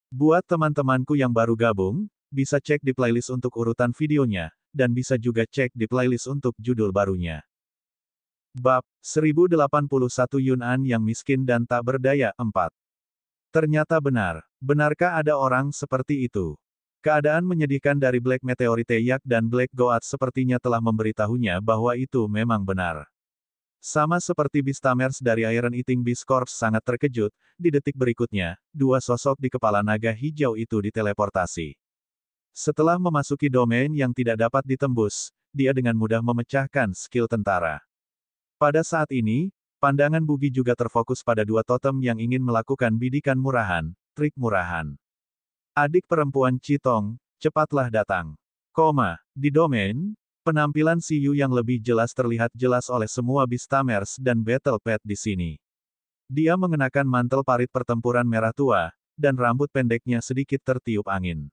Buat teman-temanku yang baru gabung, bisa cek di playlist untuk urutan videonya, dan bisa juga cek di playlist untuk judul barunya. Bab 1081 Yun'an yang miskin dan tak berdaya 4. Ternyata benar. Benarkah ada orang seperti itu? Keadaan menyedihkan dari Black Meteorite Yak dan Black Goat sepertinya telah memberitahunya bahwa itu memang benar. Sama seperti Beastamers dari Iron Eating Beast Corps sangat terkejut, di detik berikutnya, dua sosok di kepala naga hijau itu diteleportasi. Setelah memasuki domain yang tidak dapat ditembus, dia dengan mudah memecahkan skill tentara. Pada saat ini, pandangan Bugi juga terfokus pada dua totem yang ingin melakukan bidikan murahan, trik murahan. Adik perempuan Citong, cepatlah datang. Di domain, penampilan Siyu yang lebih jelas terlihat jelas oleh semua Beastamers dan Battle Pet di sini. Dia mengenakan mantel parit pertempuran merah tua, dan rambut pendeknya sedikit tertiup angin.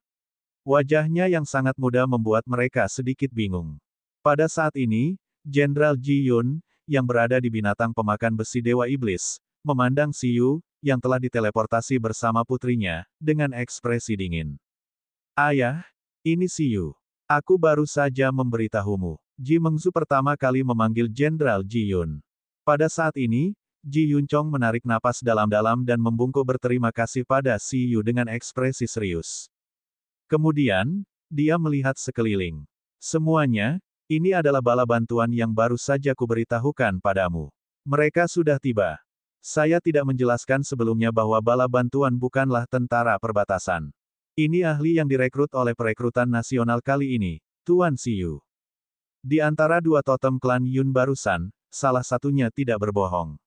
Wajahnya yang sangat muda membuat mereka sedikit bingung. Pada saat ini, Jenderal Ji Yun, yang berada di binatang pemakan besi Dewa Iblis, memandang Siyu, yang telah diteleportasi bersama putrinya, dengan ekspresi dingin. Ayah, ini Siyu. Aku baru saja memberitahumu. Ji Mengzu pertama kali memanggil Jenderal Ji Yun. Pada saat ini, Ji Yun Chong menarik napas dalam-dalam dan membungkuk berterima kasih pada Siyu dengan ekspresi serius. Kemudian, dia melihat sekeliling. Semuanya, ini adalah bala bantuan yang baru saja kuberitahukan padamu. Mereka sudah tiba. Saya tidak menjelaskan sebelumnya bahwa bala bantuan bukanlah tentara perbatasan. Ini ahli yang direkrut oleh perekrutan nasional kali ini, Tuan Siyu. Di antara dua totem klan Yun barusan, salah satunya tidak berbohong.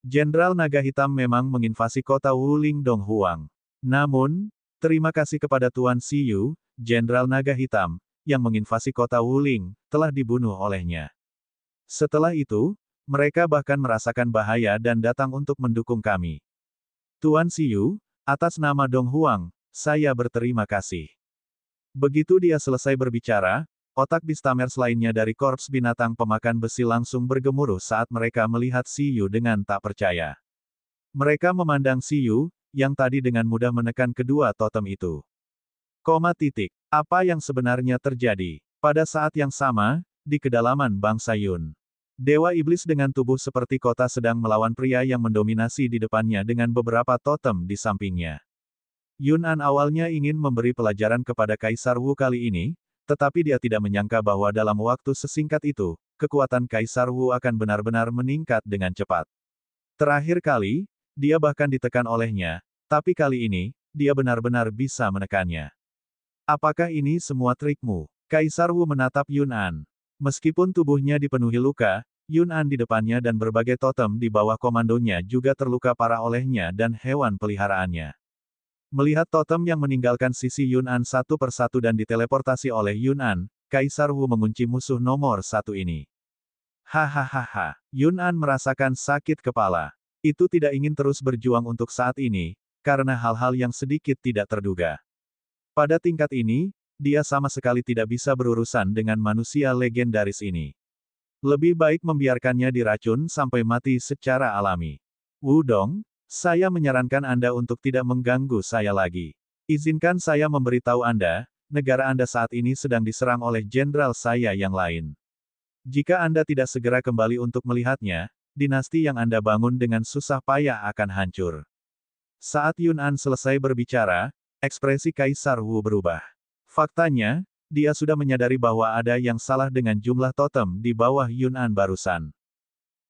Jenderal Naga Hitam memang menginvasi kota Wuling Dong Huang. Namun, terima kasih kepada Tuan Siyu, Jenderal Naga Hitam, yang menginvasi kota Wuling, telah dibunuh olehnya. Setelah itu, mereka bahkan merasakan bahaya dan datang untuk mendukung kami. Tuan Siyu, atas nama Dong Huang, saya berterima kasih. Begitu dia selesai berbicara, otak Beastamers lainnya dari Korps Binatang Pemakan Besi langsung bergemuruh saat mereka melihat Siyu dengan tak percaya. Mereka memandang Siyu, yang tadi dengan mudah menekan kedua totem itu. Apa yang sebenarnya terjadi? Pada saat yang sama, di kedalaman bangsa Yun. Dewa Iblis dengan tubuh seperti kota sedang melawan pria yang mendominasi di depannya dengan beberapa totem di sampingnya. Yun'an awalnya ingin memberi pelajaran kepada Kaisar Wu kali ini, tetapi dia tidak menyangka bahwa dalam waktu sesingkat itu, kekuatan Kaisar Wu akan benar-benar meningkat dengan cepat. Terakhir kali, dia bahkan ditekan olehnya, tapi kali ini, dia benar-benar bisa menekannya. Apakah ini semua trikmu? Kaisar Wu menatap Yun'an. Meskipun tubuhnya dipenuhi luka, Yun'an di depannya dan berbagai totem di bawah komandonya juga terluka parah olehnya dan hewan peliharaannya. Melihat totem yang meninggalkan sisi Yun'an satu persatu dan diteleportasi oleh Yun'an, Kaisar Wu mengunci musuh nomor satu ini. Hahaha, Yun'an merasakan sakit kepala. Itu tidak ingin terus berjuang untuk saat ini, karena hal-hal yang sedikit tidak terduga. Pada tingkat ini, dia sama sekali tidak bisa berurusan dengan manusia legendaris ini. Lebih baik membiarkannya diracun sampai mati secara alami. Wudong, saya menyarankan Anda untuk tidak mengganggu saya lagi. Izinkan saya memberitahu Anda, negara Anda saat ini sedang diserang oleh jenderal saya yang lain. Jika Anda tidak segera kembali untuk melihatnya, dinasti yang Anda bangun dengan susah payah akan hancur. Saat Yun'an selesai berbicara, ekspresi Kaisar Wu berubah. Faktanya, dia sudah menyadari bahwa ada yang salah dengan jumlah totem di bawah Yun'an barusan.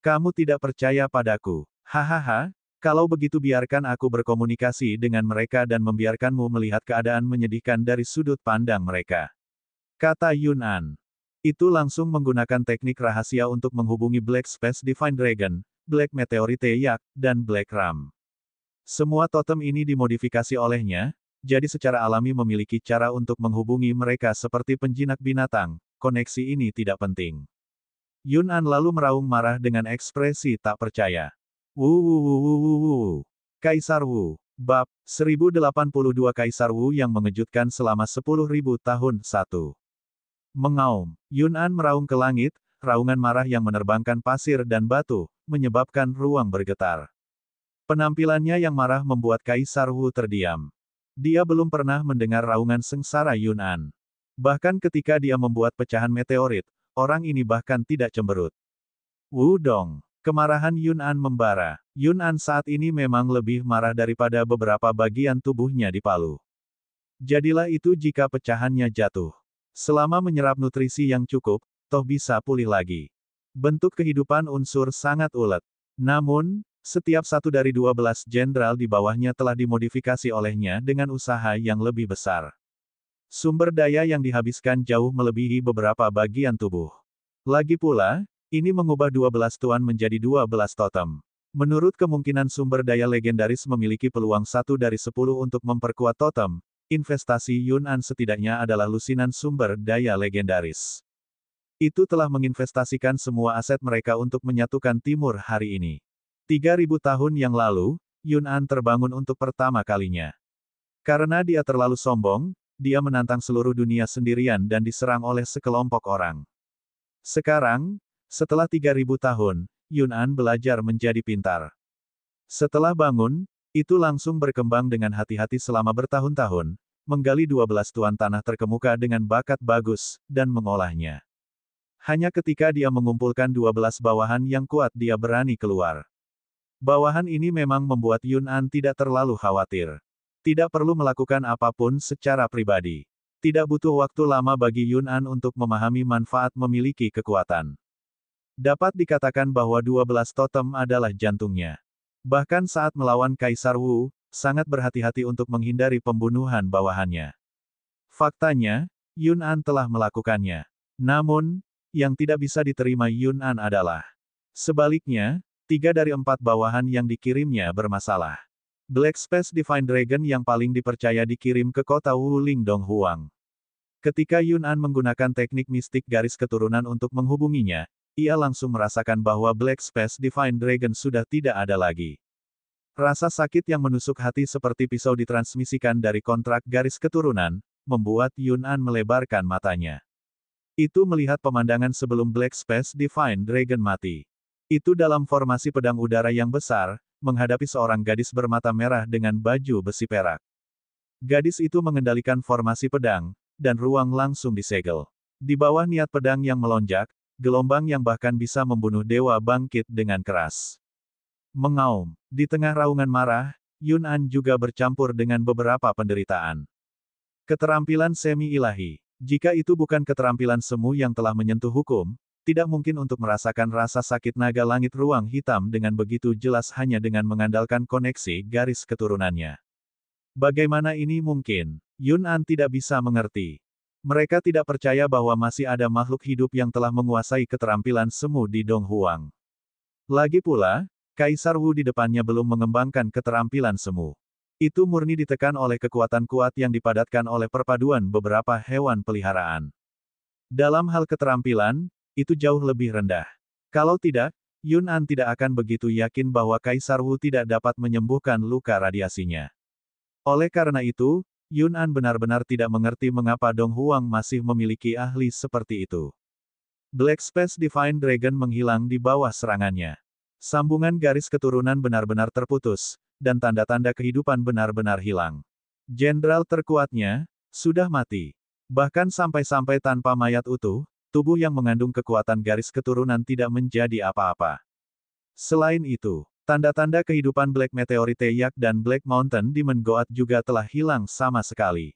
Kamu tidak percaya padaku. Hahaha, kalau begitu biarkan aku berkomunikasi dengan mereka dan membiarkanmu melihat keadaan menyedihkan dari sudut pandang mereka. Kata Yun'an. Itu langsung menggunakan teknik rahasia untuk menghubungi Black Space Divine Dragon, Black Meteorite Yak, dan Black Ram. Semua totem ini dimodifikasi olehnya, jadi secara alami memiliki cara untuk menghubungi mereka seperti penjinak binatang, koneksi ini tidak penting. Yun'an lalu meraung marah dengan ekspresi tak percaya. Kaisar Wu. Bab 1082 Kaisar Wu yang mengejutkan selama 10.000 tahun 1. Mengaum. Yun'an meraung ke langit, raungan marah yang menerbangkan pasir dan batu, menyebabkan ruang bergetar. Penampilannya yang marah membuat Kaisar Wu terdiam. Dia belum pernah mendengar raungan sengsara Yun An. Bahkan ketika dia membuat pecahan meteorit, orang ini bahkan tidak cemberut. Wudong. Kemarahan Yun An membara. Yun An saat ini memang lebih marah daripada beberapa bagian tubuhnya di Palu. Jadilah itu jika pecahannya jatuh. Selama menyerap nutrisi yang cukup, toh bisa pulih lagi. Bentuk kehidupan unsur sangat ulet. Namun, setiap satu dari 12 jenderal di bawahnya telah dimodifikasi olehnya dengan usaha yang lebih besar. Sumber daya yang dihabiskan jauh melebihi beberapa bagian tubuh. Lagi pula, ini mengubah 12 tuan menjadi 12 totem. Menurut kemungkinan sumber daya legendaris memiliki peluang 1 dari 10 untuk memperkuat totem, investasi Yun An setidaknya adalah lusinan sumber daya legendaris. Itu telah menginvestasikan semua aset mereka untuk menyatukan Timur hari ini. 3000 tahun yang lalu, Yun An terbangun untuk pertama kalinya. Karena dia terlalu sombong, dia menantang seluruh dunia sendirian dan diserang oleh sekelompok orang. Sekarang, setelah 3000 tahun, Yun An belajar menjadi pintar. Setelah bangun, itu langsung berkembang dengan hati-hati selama bertahun-tahun, menggali 12 tuan tanah terkemuka dengan bakat bagus, dan mengolahnya. Hanya ketika dia mengumpulkan 12 bawahan yang kuat dia berani keluar. Bawahan ini memang membuat Yun An tidak terlalu khawatir. Tidak perlu melakukan apapun secara pribadi. Tidak butuh waktu lama bagi Yun An untuk memahami manfaat memiliki kekuatan. Dapat dikatakan bahwa 12 totem adalah jantungnya. Bahkan saat melawan Kaisar Wu, sangat berhati-hati untuk menghindari pembunuhan bawahannya. Faktanya, Yun An telah melakukannya. Namun, yang tidak bisa diterima Yun An adalah sebaliknya, 3 dari 4 bawahan yang dikirimnya bermasalah. Black Space Divine Dragon yang paling dipercaya dikirim ke kota Wuling Donghuang. Ketika Yun An menggunakan teknik mistik garis keturunan untuk menghubunginya, ia langsung merasakan bahwa Black Space Divine Dragon sudah tidak ada lagi. Rasa sakit yang menusuk hati seperti pisau ditransmisikan dari kontrak garis keturunan, membuat Yun An melebarkan matanya. Itu melihat pemandangan sebelum Black Space Divine Dragon mati. Itu dalam formasi pedang udara yang besar, menghadapi seorang gadis bermata merah dengan baju besi perak. Gadis itu mengendalikan formasi pedang, dan ruang langsung disegel. Di bawah niat pedang yang melonjak, gelombang yang bahkan bisa membunuh dewa bangkit dengan keras. Mengaum. Di tengah raungan marah, Yun An juga bercampur dengan beberapa penderitaan. Keterampilan semi-ilahi. Jika itu bukan keterampilan semu yang telah menyentuh hukum, tidak mungkin untuk merasakan rasa sakit naga langit ruang hitam dengan begitu jelas hanya dengan mengandalkan koneksi garis keturunannya. Bagaimana ini mungkin? Yun An tidak bisa mengerti. Mereka tidak percaya bahwa masih ada makhluk hidup yang telah menguasai keterampilan semu di Donghuang. Lagi pula, Kaisar Wu di depannya belum mengembangkan keterampilan semu. Itu murni ditekan oleh kekuatan kuat yang dipadatkan oleh perpaduan beberapa hewan peliharaan. Dalam hal keterampilan, itu jauh lebih rendah. Kalau tidak, Yun An tidak akan begitu yakin bahwa Kaisar Wu tidak dapat menyembuhkan luka radiasinya. Oleh karena itu, Yun An benar-benar tidak mengerti mengapa Donghuang masih memiliki ahli seperti itu. Black Space Divine Dragon menghilang di bawah serangannya. Sambungan garis keturunan benar-benar terputus, dan tanda-tanda kehidupan benar-benar hilang. Jenderal terkuatnya, sudah mati. Bahkan sampai-sampai tanpa mayat utuh, tubuh yang mengandung kekuatan garis keturunan tidak menjadi apa-apa. Selain itu, tanda-tanda kehidupan Black Meteorite Yak dan Black Mountain Demon Goat juga telah hilang sama sekali.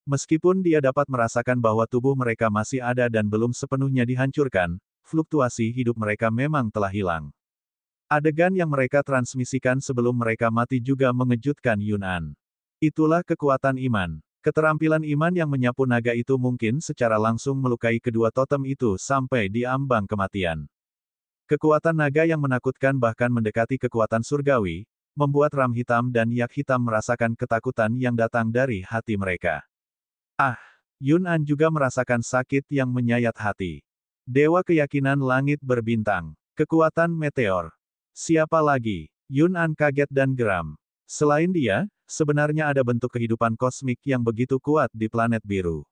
Meskipun dia dapat merasakan bahwa tubuh mereka masih ada dan belum sepenuhnya dihancurkan, fluktuasi hidup mereka memang telah hilang. Adegan yang mereka transmisikan sebelum mereka mati juga mengejutkan Yun An. Itulah kekuatan iman. Keterampilan iman yang menyapu naga itu mungkin secara langsung melukai kedua totem itu sampai di ambang kematian. Kekuatan naga yang menakutkan bahkan mendekati kekuatan surgawi, membuat Ram Hitam dan Yak Hitam merasakan ketakutan yang datang dari hati mereka. Ah! Yun An juga merasakan sakit yang menyayat hati. Dewa keyakinan langit berbintang. Kekuatan meteor. Siapa lagi? Yun An kaget dan geram. Selain dia, sebenarnya ada bentuk kehidupan kosmik yang begitu kuat di planet biru.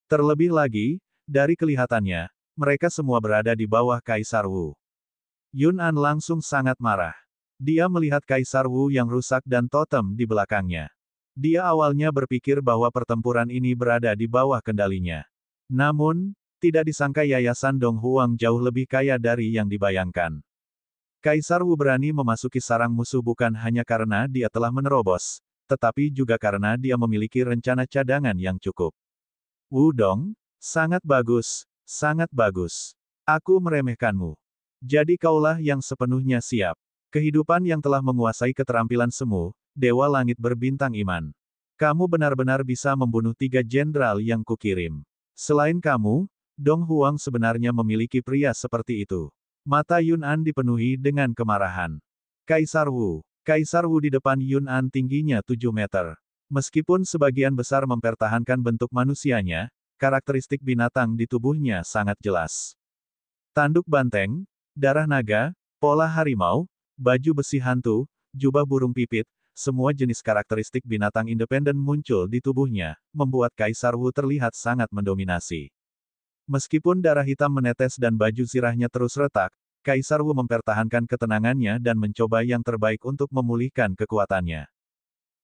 Terlebih lagi, dari kelihatannya, mereka semua berada di bawah Kaisar Wu. Yun An langsung sangat marah. Dia melihat Kaisar Wu yang rusak dan totem di belakangnya. Dia awalnya berpikir bahwa pertempuran ini berada di bawah kendalinya. Namun, tidak disangka Yayasan Dong Huang jauh lebih kaya dari yang dibayangkan. Kaisar Wu berani memasuki sarang musuh bukan hanya karena dia telah menerobos, tetapi juga karena dia memiliki rencana cadangan yang cukup. Wu Dong, sangat bagus, sangat bagus. Aku meremehkanmu. Jadi kaulah yang sepenuhnya siap. Kehidupan yang telah menguasai keterampilan semu, Dewa Langit berbintang iman. Kamu benar-benar bisa membunuh 3 jenderal yang kukirim. Selain kamu, Dong Huang sebenarnya memiliki pria seperti itu. Mata Yun An dipenuhi dengan kemarahan. Kaisar Wu. Kaisar Wu di depan Yun An tingginya 7 meter. Meskipun sebagian besar mempertahankan bentuk manusianya, karakteristik binatang di tubuhnya sangat jelas. Tanduk banteng, darah naga, pola harimau, baju besi hantu, jubah burung pipit, semua jenis karakteristik binatang independen muncul di tubuhnya, membuat Kaisar Wu terlihat sangat mendominasi. Meskipun darah hitam menetes dan baju zirahnya terus retak, Kaisar Wu mempertahankan ketenangannya dan mencoba yang terbaik untuk memulihkan kekuatannya.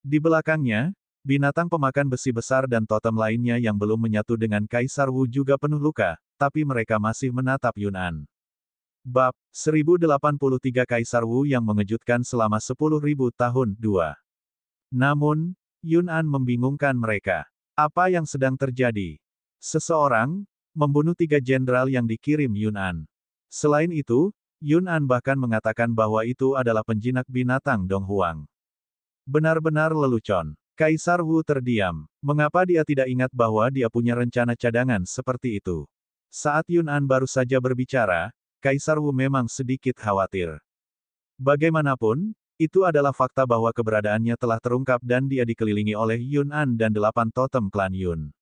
Di belakangnya, binatang pemakan besi besar dan totem lainnya yang belum menyatu dengan Kaisar Wu juga penuh luka, tapi mereka masih menatap Yun An. Bab 1083 Kaisar Wu yang mengejutkan selama 10.000 tahun 2. Namun, Yun An membingungkan mereka. Apa yang sedang terjadi? Seseorang membunuh 3 jenderal yang dikirim Yun An. Selain itu, Yun An bahkan mengatakan bahwa itu adalah penjinak binatang Dong Huang. Benar-benar lelucon. Kaisar Wu terdiam. Mengapa dia tidak ingat bahwa dia punya rencana cadangan seperti itu? Saat Yun An baru saja berbicara, Kaisar Wu memang sedikit khawatir. Bagaimanapun, itu adalah fakta bahwa keberadaannya telah terungkap dan dia dikelilingi oleh Yun An dan 8 totem klan Yun.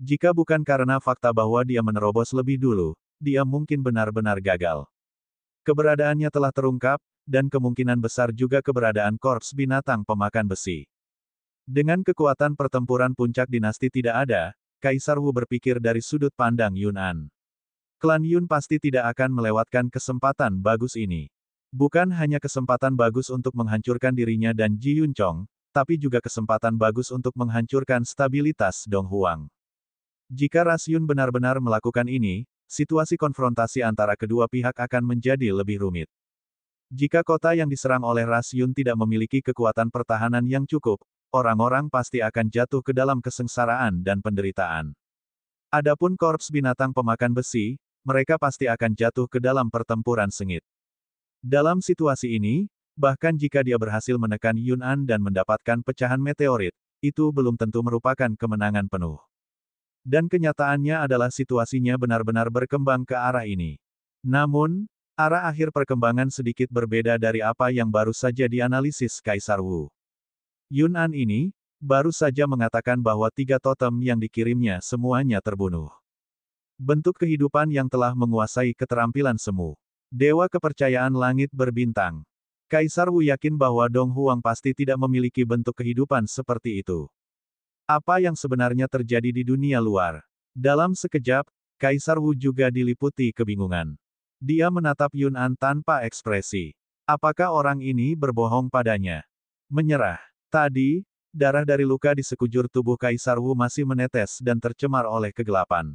Jika bukan karena fakta bahwa dia menerobos lebih dulu, dia mungkin benar-benar gagal. Keberadaannya telah terungkap, dan kemungkinan besar juga keberadaan korps binatang pemakan besi. Dengan kekuatan pertempuran puncak dinasti tidak ada, Kaisar Wu berpikir dari sudut pandang Yun An. Klan Yun pasti tidak akan melewatkan kesempatan bagus ini. Bukan hanya kesempatan bagus untuk menghancurkan dirinya dan Ji Yun Chong, tapi juga kesempatan bagus untuk menghancurkan stabilitas Dong Huang. Jika ras Yun benar-benar melakukan ini, situasi konfrontasi antara kedua pihak akan menjadi lebih rumit. Jika kota yang diserang oleh ras Yun tidak memiliki kekuatan pertahanan yang cukup, orang-orang pasti akan jatuh ke dalam kesengsaraan dan penderitaan. Adapun korps binatang pemakan besi, mereka pasti akan jatuh ke dalam pertempuran sengit. Dalam situasi ini, bahkan jika dia berhasil menekan Yun An dan mendapatkan pecahan meteorit, itu belum tentu merupakan kemenangan penuh. Dan kenyataannya adalah situasinya benar-benar berkembang ke arah ini. Namun, arah akhir perkembangan sedikit berbeda dari apa yang baru saja dianalisis Kaisar Wu. Yun An ini, baru saja mengatakan bahwa 3 totem yang dikirimnya semuanya terbunuh. Bentuk kehidupan yang telah menguasai keterampilan semu. Dewa kepercayaan langit berbintang. Kaisar Wu yakin bahwa Dong Huang pasti tidak memiliki bentuk kehidupan seperti itu. Apa yang sebenarnya terjadi di dunia luar? Dalam sekejap, Kaisar Wu juga diliputi kebingungan. Dia menatap Yun An tanpa ekspresi. Apakah orang ini berbohong padanya? Menyerah. Tadi, darah dari luka di sekujur tubuh Kaisar Wu masih menetes dan tercemar oleh kegelapan.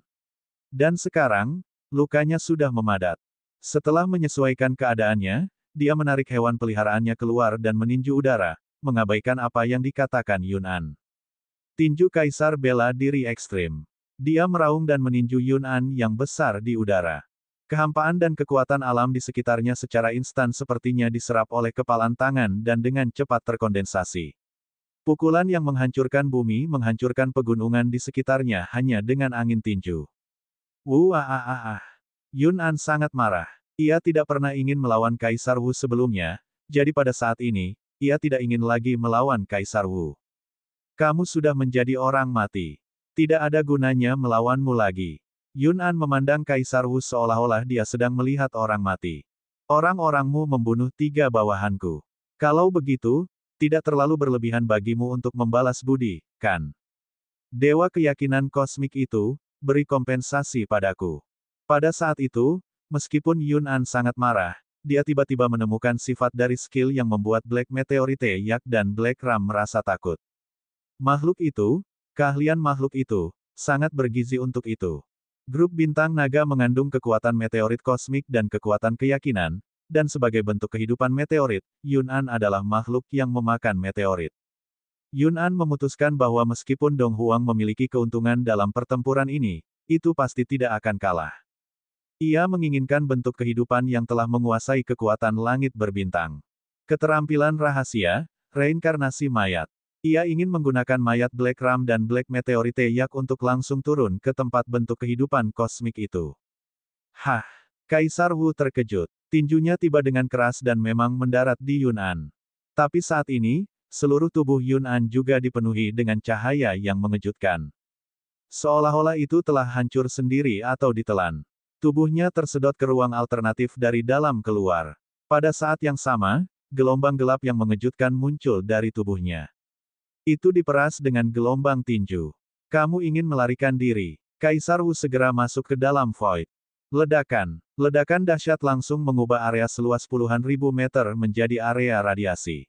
Dan sekarang, lukanya sudah memadat. Setelah menyesuaikan keadaannya, dia menarik hewan peliharaannya keluar dan meninju udara, mengabaikan apa yang dikatakan Yun An. Tinju Kaisar bela diri ekstrim. Dia meraung dan meninju Yun An yang besar di udara. Kehampaan dan kekuatan alam di sekitarnya secara instan sepertinya diserap oleh kepalan tangan dan dengan cepat terkondensasi. Pukulan yang menghancurkan bumi menghancurkan pegunungan di sekitarnya hanya dengan angin tinju. Yun An sangat marah. Ia tidak pernah ingin melawan Kaisar Wu sebelumnya, jadi pada saat ini, ia tidak ingin lagi melawan Kaisar Wu. Kamu sudah menjadi orang mati. Tidak ada gunanya melawanmu lagi. Yun An memandang Kaisar Wu seolah-olah dia sedang melihat orang mati. Orang-orangmu membunuh 3 bawahanku. Kalau begitu, tidak terlalu berlebihan bagimu untuk membalas budi, kan? Dewa keyakinan kosmik itu, beri kompensasi padaku. Pada saat itu, meskipun Yun An sangat marah, dia tiba-tiba menemukan sifat dari skill yang membuat Black Meteorite Yak dan Black Ram merasa takut. Makhluk itu, keahlian makhluk itu, sangat bergizi untuk itu. Grup bintang naga mengandung kekuatan meteorit kosmik dan kekuatan keyakinan, dan sebagai bentuk kehidupan meteorit, Yun'an adalah makhluk yang memakan meteorit. Yun'an memutuskan bahwa meskipun Dong Huang memiliki keuntungan dalam pertempuran ini, itu pasti tidak akan kalah. Ia menginginkan bentuk kehidupan yang telah menguasai kekuatan langit berbintang. Keterampilan rahasia, reinkarnasi mayat. Ia ingin menggunakan mayat Black Ram dan Black Meteorite Yak untuk langsung turun ke tempat bentuk kehidupan kosmik itu. Hah! Kaisar Wu terkejut. Tinjunya tiba dengan keras dan memang mendarat di Yun'an. Tapi saat ini, seluruh tubuh Yun'an juga dipenuhi dengan cahaya yang mengejutkan. Seolah-olah itu telah hancur sendiri atau ditelan. Tubuhnya tersedot ke ruang alternatif dari dalam keluar. Pada saat yang sama, gelombang gelap yang mengejutkan muncul dari tubuhnya. Itu diperas dengan gelombang tinju. Kamu ingin melarikan diri. Kaisar Wu segera masuk ke dalam void. Ledakan. Ledakan dahsyat langsung mengubah area seluas puluhan ribu meter menjadi area radiasi.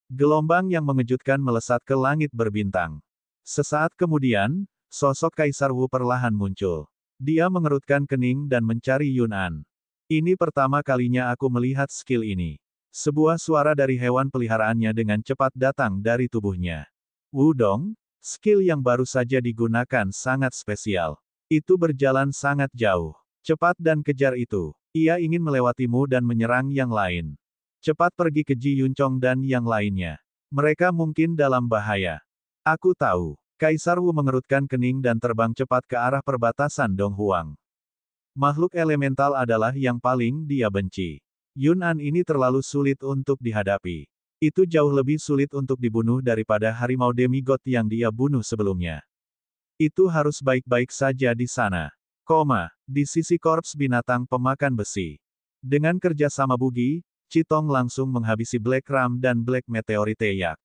Gelombang yang mengejutkan melesat ke langit berbintang. Sesaat kemudian, sosok Kaisar Wu perlahan muncul. Dia mengerutkan kening dan mencari Yun'an. Ini pertama kalinya aku melihat skill ini. Sebuah suara dari hewan peliharaannya dengan cepat datang dari tubuhnya. Wudong, skill yang baru saja digunakan sangat spesial. Itu berjalan sangat jauh. Cepat dan kejar itu. Ia ingin melewatimu dan menyerang yang lain. Cepat pergi ke Ji Yunchong dan yang lainnya. Mereka mungkin dalam bahaya. Aku tahu. Kaisar Wu mengerutkan kening dan terbang cepat ke arah perbatasan Dong Huang. Makhluk elemental adalah yang paling dia benci. Yun'an ini terlalu sulit untuk dihadapi. Itu jauh lebih sulit untuk dibunuh daripada harimau demigod yang dia bunuh sebelumnya. Itu harus baik-baik saja di sana. Di sisi korps binatang pemakan besi. Dengan kerjasama Bugi, Chitong langsung menghabisi Black Ram dan Black Meteorite Yak.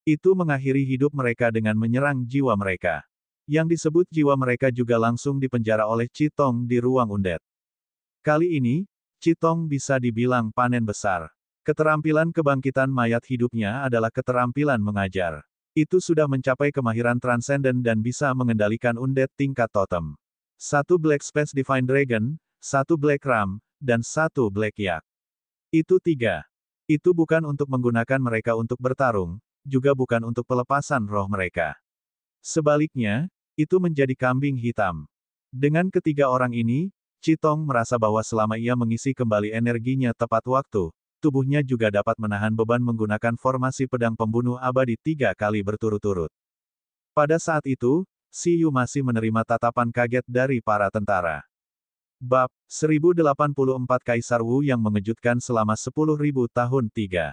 Itu mengakhiri hidup mereka dengan menyerang jiwa mereka. Yang disebut jiwa mereka juga langsung dipenjara oleh Chitong di ruang undet. Kali ini, Chitong bisa dibilang panen besar. Keterampilan kebangkitan mayat hidupnya adalah keterampilan mengajar. Itu sudah mencapai kemahiran transenden dan bisa mengendalikan undet tingkat totem. Satu Black Space Divine Dragon, satu Black Ram, dan satu Black Yak. Itu tiga. Itu bukan untuk menggunakan mereka untuk bertarung, juga bukan untuk pelepasan roh mereka. Sebaliknya, itu menjadi kambing hitam. Dengan ketiga orang ini, Chitong merasa bahwa selama ia mengisi kembali energinya tepat waktu, tubuhnya juga dapat menahan beban menggunakan formasi pedang pembunuh abadi 3 kali berturut-turut. Pada saat itu, Si Yu masih menerima tatapan kaget dari para tentara. Bab 1084 Kaisar Wu yang mengejutkan selama 10.000 tahun 3.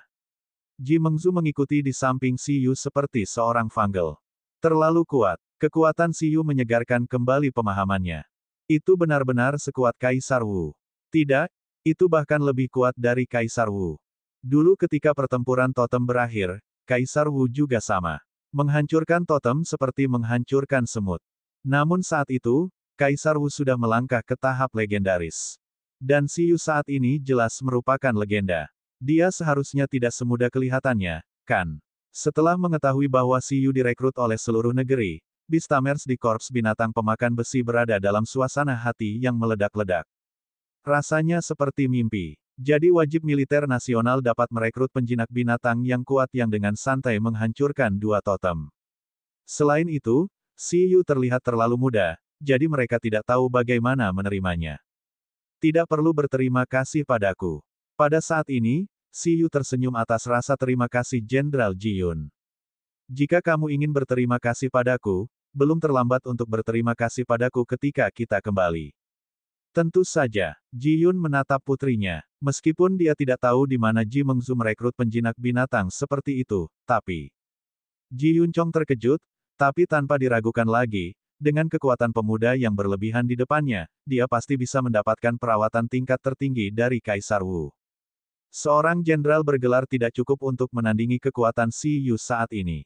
Ji Mengzu mengikuti di samping Si Yu seperti seorang fungal. Terlalu kuat. Kekuatan Si Yu menyegarkan kembali pemahamannya. Itu benar-benar sekuat Kaisar Wu. Tidak, itu bahkan lebih kuat dari Kaisar Wu. Dulu ketika pertempuran totem berakhir, Kaisar Wu juga sama. Menghancurkan totem seperti menghancurkan semut. Namun saat itu, Kaisar Wu sudah melangkah ke tahap legendaris. Dan Si Yu saat ini jelas merupakan legenda. Dia seharusnya tidak semudah kelihatannya, kan? Setelah mengetahui bahwa Si Yu direkrut oleh seluruh negeri, Beastamers di Korps Binatang Pemakan Besi berada dalam suasana hati yang meledak-ledak. Rasanya seperti mimpi. Jadi wajib militer nasional dapat merekrut penjinak binatang yang kuat yang dengan santai menghancurkan 2 totem. Selain itu, Si Yu terlihat terlalu muda, jadi mereka tidak tahu bagaimana menerimanya. Tidak perlu berterima kasih padaku. Pada saat ini, Si Yu tersenyum atas rasa terima kasih Jenderal Ji Yun. Jika kamu ingin berterima kasih padaku, belum terlambat untuk berterima kasih padaku ketika kita kembali. Tentu saja, Ji Yun menatap putrinya. Meskipun dia tidak tahu di mana Ji Mengzu merekrut penjinak binatang seperti itu, tapi Ji Yunchong terkejut, tapi tanpa diragukan lagi, dengan kekuatan pemuda yang berlebihan di depannya, dia pasti bisa mendapatkan perawatan tingkat tertinggi dari Kaisar Wu. Seorang jenderal bergelar tidak cukup untuk menandingi kekuatan Si Yu saat ini.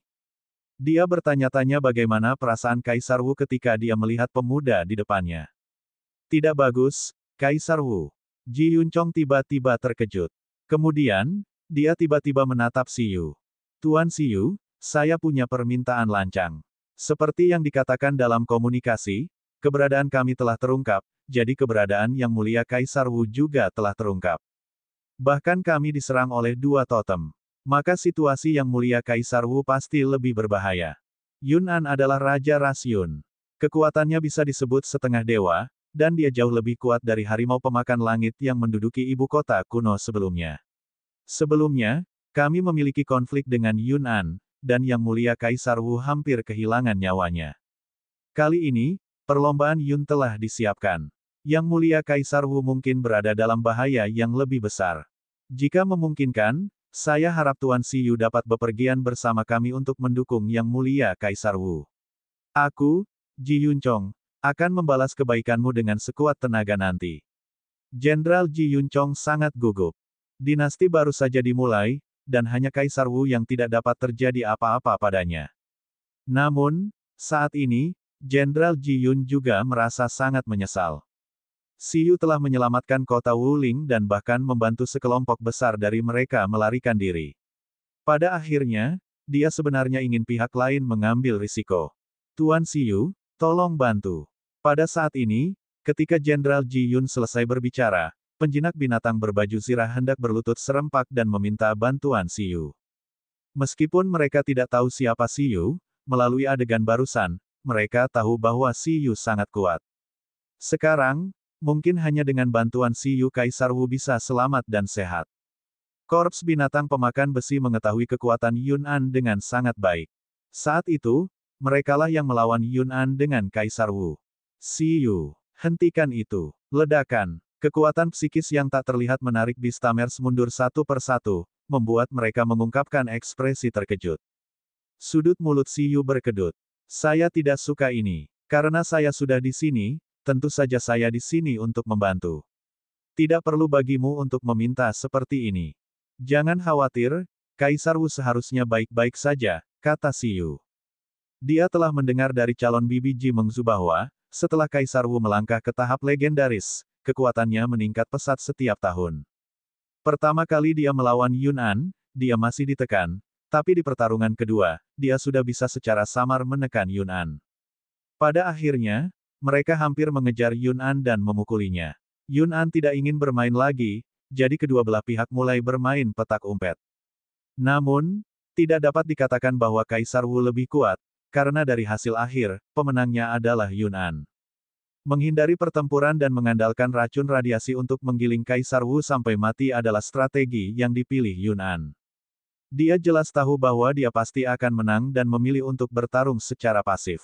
Dia bertanya-tanya bagaimana perasaan Kaisar Wu ketika dia melihat pemuda di depannya. Tidak bagus, Kaisar Wu. Ji Yunchong tiba-tiba terkejut. Kemudian, dia tiba-tiba menatap Si Yu. Tuan Si Yu, saya punya permintaan lancang. Seperti yang dikatakan dalam komunikasi, keberadaan kami telah terungkap, jadi keberadaan Yang Mulia Kaisar Wu juga telah terungkap. Bahkan kami diserang oleh dua totem. Maka situasi Yang Mulia Kaisar Wu pasti lebih berbahaya. Yun'an adalah Raja Ras Yun. Kekuatannya bisa disebut setengah dewa, dan dia jauh lebih kuat dari harimau pemakan langit yang menduduki ibu kota kuno sebelumnya. Sebelumnya, kami memiliki konflik dengan Yun'an, dan Yang Mulia Kaisar Wu hampir kehilangan nyawanya. Kali ini, perlombaan Yun telah disiapkan. Yang Mulia Kaisar Wu mungkin berada dalam bahaya yang lebih besar. Jika memungkinkan, saya harap Tuan Siyu dapat bepergian bersama kami untuk mendukung Yang Mulia Kaisar Wu. Aku, Ji Yunchong, akan membalas kebaikanmu dengan sekuat tenaga nanti. Jenderal Ji Yunchong sangat gugup. Dinasti baru saja dimulai, dan hanya Kaisar Wu yang tidak dapat terjadi apa-apa padanya. Namun, saat ini, Jenderal Ji Yun juga merasa sangat menyesal. Siyu telah menyelamatkan kota Wuling dan bahkan membantu sekelompok besar dari mereka melarikan diri. Pada akhirnya, dia sebenarnya ingin pihak lain mengambil risiko. Tuan Siyu, tolong bantu. Pada saat ini, ketika Jenderal Ji Yun selesai berbicara, penjinak binatang berbaju zirah hendak berlutut serempak dan meminta bantuan Siyu. Meskipun mereka tidak tahu siapa Siyu, melalui adegan barusan, mereka tahu bahwa Siyu sangat kuat. Sekarang, mungkin hanya dengan bantuan Siyu Kaisar Wu bisa selamat dan sehat. Korps binatang pemakan besi mengetahui kekuatan Yun'an dengan sangat baik. Saat itu, merekalah yang melawan Yun'an dengan Kaisar Wu. Siyu, hentikan itu. Ledakan. Kekuatan psikis yang tak terlihat menarik Beastamers mundur satu persatu, membuat mereka mengungkapkan ekspresi terkejut. Sudut mulut Siyu berkedut. Saya tidak suka ini. Karena saya sudah di sini, tentu saja saya di sini untuk membantu. Tidak perlu bagimu untuk meminta seperti ini. Jangan khawatir, Kaisar Wu seharusnya baik-baik saja, kata Siyu. Dia telah mendengar dari calon bibi Ji Mengzu bahwa, setelah Kaisar Wu melangkah ke tahap legendaris, kekuatannya meningkat pesat setiap tahun. Pertama kali dia melawan Yun'an, dia masih ditekan, tapi di pertarungan kedua, dia sudah bisa secara samar menekan Yun'an. Pada akhirnya, mereka hampir mengejar Yun'an dan memukulinya. Yun'an tidak ingin bermain lagi, jadi kedua belah pihak mulai bermain petak umpet. Namun, tidak dapat dikatakan bahwa Kaisar Wu lebih kuat, karena dari hasil akhir, pemenangnya adalah Yun'an. Menghindari pertempuran dan mengandalkan racun radiasi untuk menggiling Kaisar Wu sampai mati adalah strategi yang dipilih Yun'an. Dia jelas tahu bahwa dia pasti akan menang dan memilih untuk bertarung secara pasif.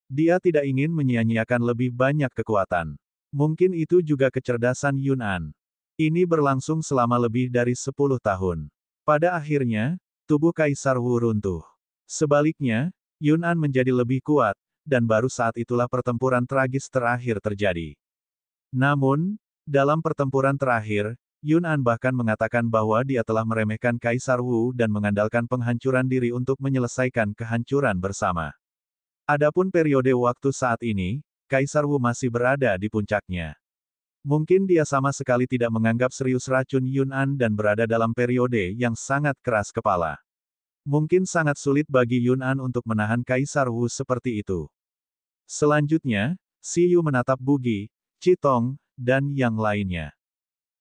Dia tidak ingin menyia-nyiakan lebih banyak kekuatan. Mungkin itu juga kecerdasan Yun'an. Ini berlangsung selama lebih dari 10 tahun. Pada akhirnya, tubuh Kaisar Wu runtuh. Sebaliknya, Yun'an menjadi lebih kuat, dan baru saat itulah pertempuran tragis terakhir terjadi. Namun, dalam pertempuran terakhir, Yun'an bahkan mengatakan bahwa dia telah meremehkan Kaisar Wu dan mengandalkan penghancuran diri untuk menyelesaikan kehancuran bersama. Adapun periode waktu saat ini, Kaisar Wu masih berada di puncaknya. Mungkin dia sama sekali tidak menganggap serius racun Yun'an dan berada dalam periode yang sangat keras kepala. Mungkin sangat sulit bagi Yun'an untuk menahan Kaisar Wu seperti itu. Selanjutnya, Siyu menatap Bugi, Chitong, dan yang lainnya.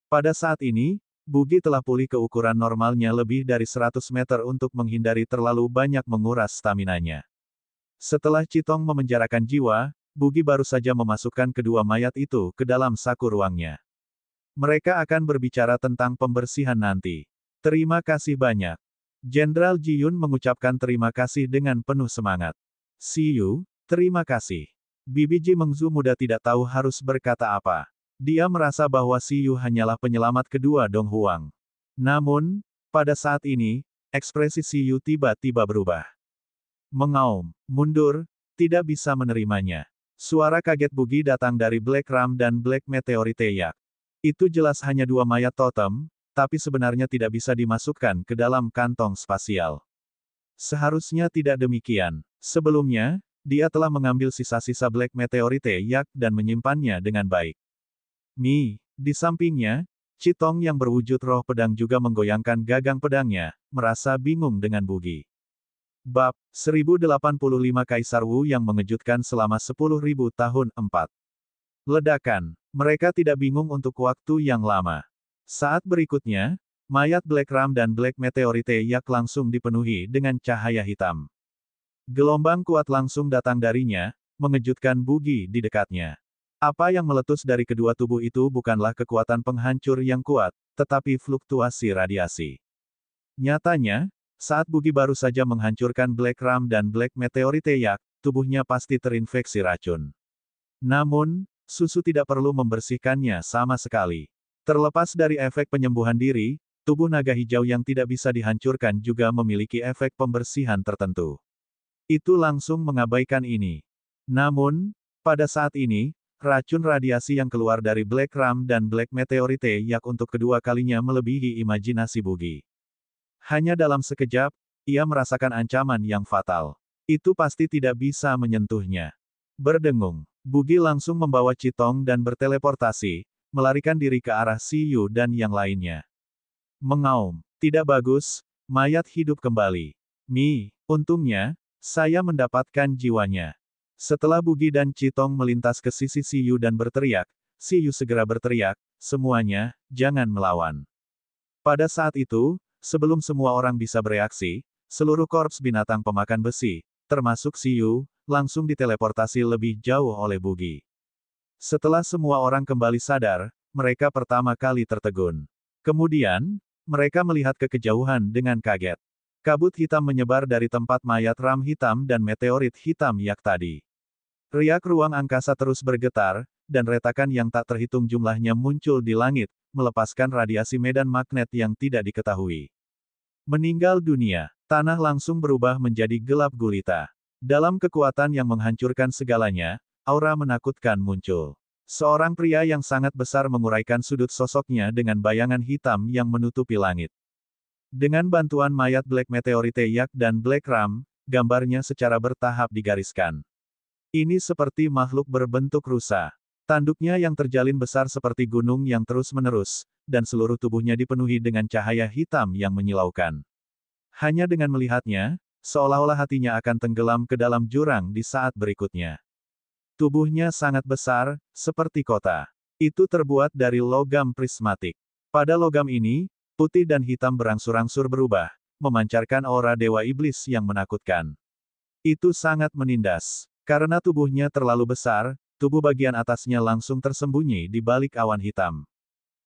Pada saat ini, Bugi telah pulih ke ukuran normalnya lebih dari 100 meter untuk menghindari terlalu banyak menguras staminanya. Setelah Chitong memenjarakan jiwa, Bugi baru saja memasukkan kedua mayat itu ke dalam saku ruangnya. Mereka akan berbicara tentang pembersihan nanti. Terima kasih banyak. Jenderal Ji Yun mengucapkan terima kasih dengan penuh semangat. Siyu, terima kasih. Bibi Ji Mengzu muda tidak tahu harus berkata apa. Dia merasa bahwa Siyu hanyalah penyelamat kedua Dong Huang. Namun, pada saat ini, ekspresi Siyu tiba-tiba berubah. Mengaum, mundur, tidak bisa menerimanya. Suara kaget Bugi datang dari Black Ram dan Black Meteorite Yak. Itu jelas hanya dua mayat totem, tapi sebenarnya tidak bisa dimasukkan ke dalam kantong spasial. Seharusnya tidak demikian. Sebelumnya, dia telah mengambil sisa-sisa Black Meteorite Yak dan menyimpannya dengan baik. Di sampingnya, Chitong yang berwujud roh pedang juga menggoyangkan gagang pedangnya, merasa bingung dengan Bugi. Bab 1085 Kaisar Wu yang mengejutkan selama 10.000 tahun 4. Ledakan. Mereka tidak bingung untuk waktu yang lama. Saat berikutnya, mayat Black Ram dan Black Meteorite Yak langsung dipenuhi dengan cahaya hitam. Gelombang kuat langsung datang darinya, mengejutkan Bugi di dekatnya. Apa yang meletus dari kedua tubuh itu bukanlah kekuatan penghancur yang kuat, tetapi fluktuasi radiasi. Nyatanya, saat Bugi baru saja menghancurkan Black Ram dan Black Meteorite Yak, tubuhnya pasti terinfeksi racun. Namun, susu tidak perlu membersihkannya sama sekali. Terlepas dari efek penyembuhan diri, tubuh naga hijau yang tidak bisa dihancurkan juga memiliki efek pembersihan tertentu. Itu langsung mengabaikan ini. Namun, pada saat ini, racun radiasi yang keluar dari Black Ram dan Black Meteorite Yak untuk kedua kalinya melebihi imajinasi Bugi. Hanya dalam sekejap, ia merasakan ancaman yang fatal. Itu pasti tidak bisa menyentuhnya. Berdengung, Bugi langsung membawa Citong dan berteleportasi, melarikan diri ke arah Si Yu dan yang lainnya. Mengaum, tidak bagus, mayat hidup kembali. Untungnya, saya mendapatkan jiwanya. Setelah Bugi dan Citong melintas ke sisi Si Yu dan berteriak, Si Yu segera berteriak, semuanya, jangan melawan. Pada saat itu, sebelum semua orang bisa bereaksi, seluruh korps binatang pemakan besi, termasuk Si Yu, langsung diteleportasi lebih jauh oleh Bugi. Setelah semua orang kembali sadar, mereka pertama kali tertegun. Kemudian, mereka melihat ke kejauhan dengan kaget. Kabut hitam menyebar dari tempat mayat ram hitam dan meteorit hitam Yak tadi. Riak ruang angkasa terus bergetar, dan retakan yang tak terhitung jumlahnya muncul di langit, melepaskan radiasi medan magnet yang tidak diketahui. Meninggal dunia, tanah langsung berubah menjadi gelap gulita. Dalam kekuatan yang menghancurkan segalanya, aura menakutkan muncul. Seorang pria yang sangat besar menguraikan sudut sosoknya dengan bayangan hitam yang menutupi langit. Dengan bantuan mayat Black Meteorite Yak dan Black Ram, gambarnya secara bertahap digariskan. Ini seperti makhluk berbentuk rusa. Tanduknya yang terjalin besar seperti gunung yang terus-menerus, dan seluruh tubuhnya dipenuhi dengan cahaya hitam yang menyilaukan. Hanya dengan melihatnya, seolah-olah hatinya akan tenggelam ke dalam jurang di saat berikutnya. Tubuhnya sangat besar, seperti kota. Itu terbuat dari logam prismatik. Pada logam ini, putih dan hitam berangsur-angsur berubah, memancarkan aura dewa iblis yang menakutkan. Itu sangat menindas. Karena tubuhnya terlalu besar, tubuh bagian atasnya langsung tersembunyi di balik awan hitam.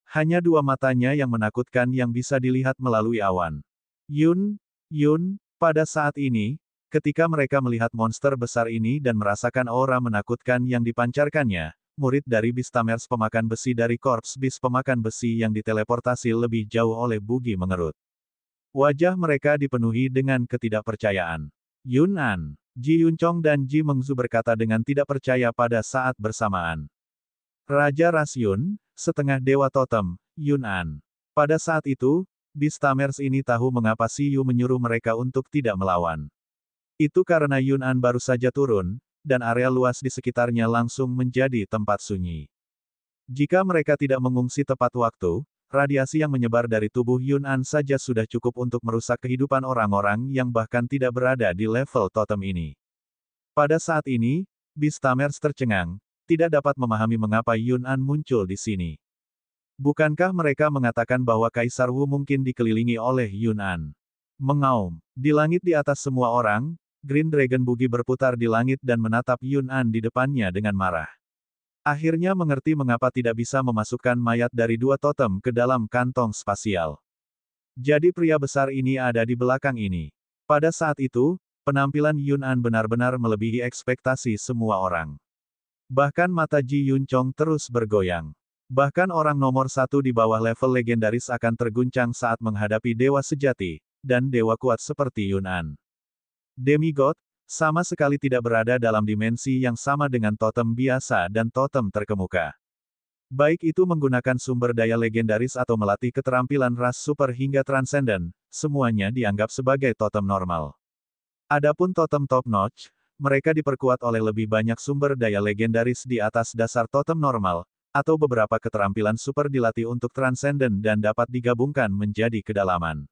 Hanya dua matanya yang menakutkan yang bisa dilihat melalui awan. Yun, pada saat ini, ketika mereka melihat monster besar ini dan merasakan aura menakutkan yang dipancarkannya, murid dari Beastamers pemakan besi dari Korps Bis pemakan besi yang diteleportasi lebih jauh oleh Bugi mengerut. Wajah mereka dipenuhi dengan ketidakpercayaan. Yun-an, Ji Yuncong dan Ji Mengzu berkata dengan tidak percaya pada saat bersamaan. Raja Ras Yun, setengah dewa totem, Yun-an. Pada saat itu, Beastamers ini tahu mengapa Si Yu menyuruh mereka untuk tidak melawan. Itu karena Yun-an baru saja turun, dan area luas di sekitarnya langsung menjadi tempat sunyi. Jika mereka tidak mengungsi tepat waktu, radiasi yang menyebar dari tubuh Yun-an saja sudah cukup untuk merusak kehidupan orang-orang yang bahkan tidak berada di level totem ini. Pada saat ini, Beastamers tercengang, tidak dapat memahami mengapa Yun-an muncul di sini. Bukankah mereka mengatakan bahwa Kaisar Wu mungkin dikelilingi oleh Yun-an? Mengaum. Di langit di atas semua orang, Green Dragon Bugi berputar di langit dan menatap Yun-an di depannya dengan marah. Akhirnya mengerti mengapa tidak bisa memasukkan mayat dari dua totem ke dalam kantong spasial. Jadi pria besar ini ada di belakang ini. Pada saat itu, penampilan Yun-an benar-benar melebihi ekspektasi semua orang. Bahkan mata Ji Yuncong terus bergoyang. Bahkan orang nomor satu di bawah level legendaris akan terguncang saat menghadapi dewa sejati, dan dewa kuat seperti Yun-an. Demigod, sama sekali tidak berada dalam dimensi yang sama dengan totem biasa dan totem terkemuka. Baik itu menggunakan sumber daya legendaris atau melatih keterampilan ras super hingga transenden, semuanya dianggap sebagai totem normal. Adapun totem top notch, mereka diperkuat oleh lebih banyak sumber daya legendaris di atas dasar totem normal, atau beberapa keterampilan super dilatih untuk transenden dan dapat digabungkan menjadi kedalaman.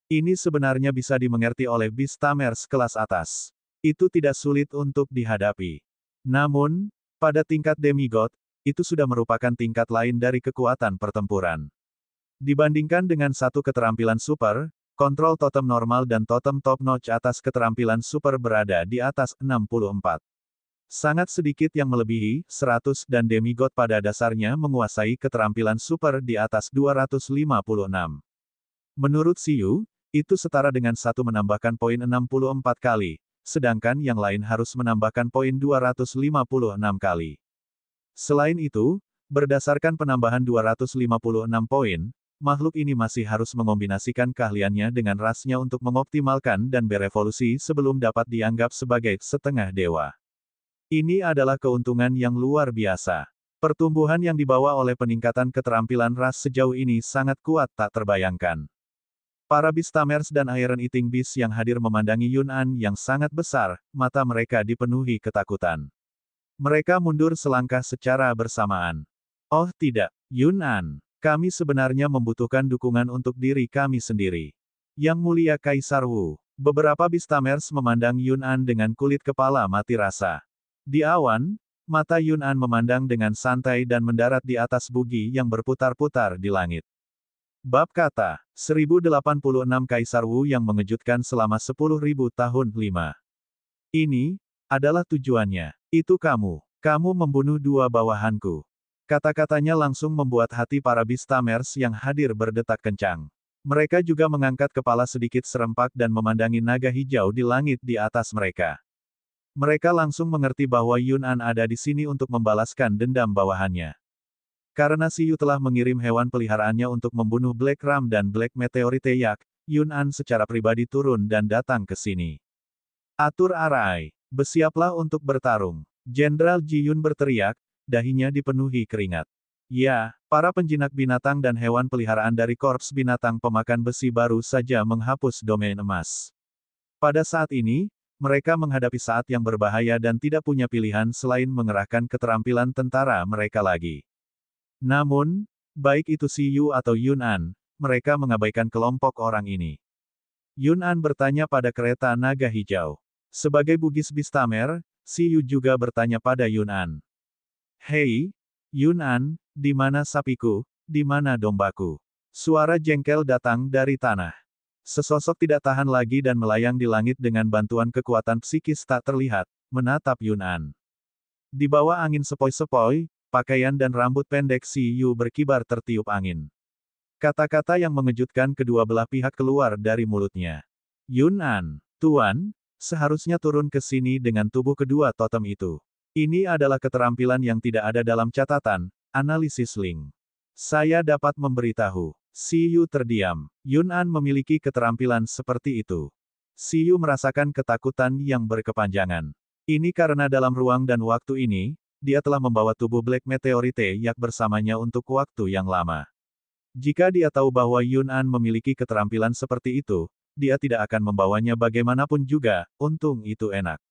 Ini sebenarnya bisa dimengerti oleh Beast Tamers kelas atas. Itu tidak sulit untuk dihadapi. Namun, pada tingkat demigod, itu sudah merupakan tingkat lain dari kekuatan pertempuran. Dibandingkan dengan satu keterampilan super, kontrol totem normal dan totem top notch atas keterampilan super berada di atas 64. Sangat sedikit yang melebihi 100 dan demigod pada dasarnya menguasai keterampilan super di atas 256. Menurut Siyu, itu setara dengan satu menambahkan poin 64 kali, sedangkan yang lain harus menambahkan poin 256 kali. Selain itu, berdasarkan penambahan 256 poin, makhluk ini masih harus mengombinasikan keahliannya dengan rasnya untuk mengoptimalkan dan berevolusi sebelum dapat dianggap sebagai setengah dewa. Ini adalah keuntungan yang luar biasa. Pertumbuhan yang dibawa oleh peningkatan keterampilan ras sejauh ini sangat kuat tak terbayangkan. Para Beast Tamers dan Iron Eating Beast yang hadir memandangi Yun'an yang sangat besar, mata mereka dipenuhi ketakutan. Mereka mundur selangkah secara bersamaan. Oh tidak, Yun'an. Kami sebenarnya membutuhkan dukungan untuk diri kami sendiri. Yang mulia Kaisar Wu. Beberapa Beast Tamers memandang Yun'an dengan kulit kepala mati rasa. Di awan, mata Yun'an memandang dengan santai dan mendarat di atas bugi yang berputar-putar di langit. Bab kata, 1086 Kaisar Wu yang mengejutkan selama 10.000 tahun 5. Ini adalah tujuannya. Itu kamu. Kamu membunuh dua bawahanku. Kata-katanya langsung membuat hati para Beast Tamers yang hadir berdetak kencang. Mereka juga mengangkat kepala sedikit serempak dan memandangi naga hijau di langit di atas mereka. Mereka langsung mengerti bahwa Yun'an ada di sini untuk membalaskan dendam bawahannya. Karena Siyu telah mengirim hewan peliharaannya untuk membunuh Black Ram dan Black Meteorite Yak, Yun'an secara pribadi turun dan datang ke sini. Atur arai. Bersiaplah untuk bertarung. Jenderal Ji Yun berteriak, dahinya dipenuhi keringat. Ya, para penjinak binatang dan hewan peliharaan dari Korps Binatang Pemakan Besi baru saja menghapus domain emas. Pada saat ini, mereka menghadapi saat yang berbahaya dan tidak punya pilihan selain mengerahkan keterampilan tentara mereka lagi. Namun, baik itu Siyu atau Yun'an, mereka mengabaikan kelompok orang ini. Yun'an bertanya pada kereta naga hijau. Sebagai Bugis Beast Tamer, Siyu juga bertanya pada Yun'an. Hei, Yun'an, di mana sapiku, di mana dombaku? Suara jengkel datang dari tanah. Sesosok tidak tahan lagi dan melayang di langit dengan bantuan kekuatan psikis tak terlihat, menatap Yun'an. Di bawah angin sepoi-sepoi, pakaian dan rambut pendek Siyu berkibar tertiup angin. Kata-kata yang mengejutkan kedua belah pihak keluar dari mulutnya. Yun'an, Tuan, seharusnya turun ke sini dengan tubuh kedua totem itu. Ini adalah keterampilan yang tidak ada dalam catatan, analisis link. Saya dapat memberitahu. Siyu terdiam. Yun'an memiliki keterampilan seperti itu. Siyu merasakan ketakutan yang berkepanjangan. Ini karena dalam ruang dan waktu ini, dia telah membawa tubuh Black Meteorite Yak bersamanya untuk waktu yang lama. Jika dia tahu bahwa Yun'an memiliki keterampilan seperti itu, dia tidak akan membawanya bagaimanapun juga, untung itu enak.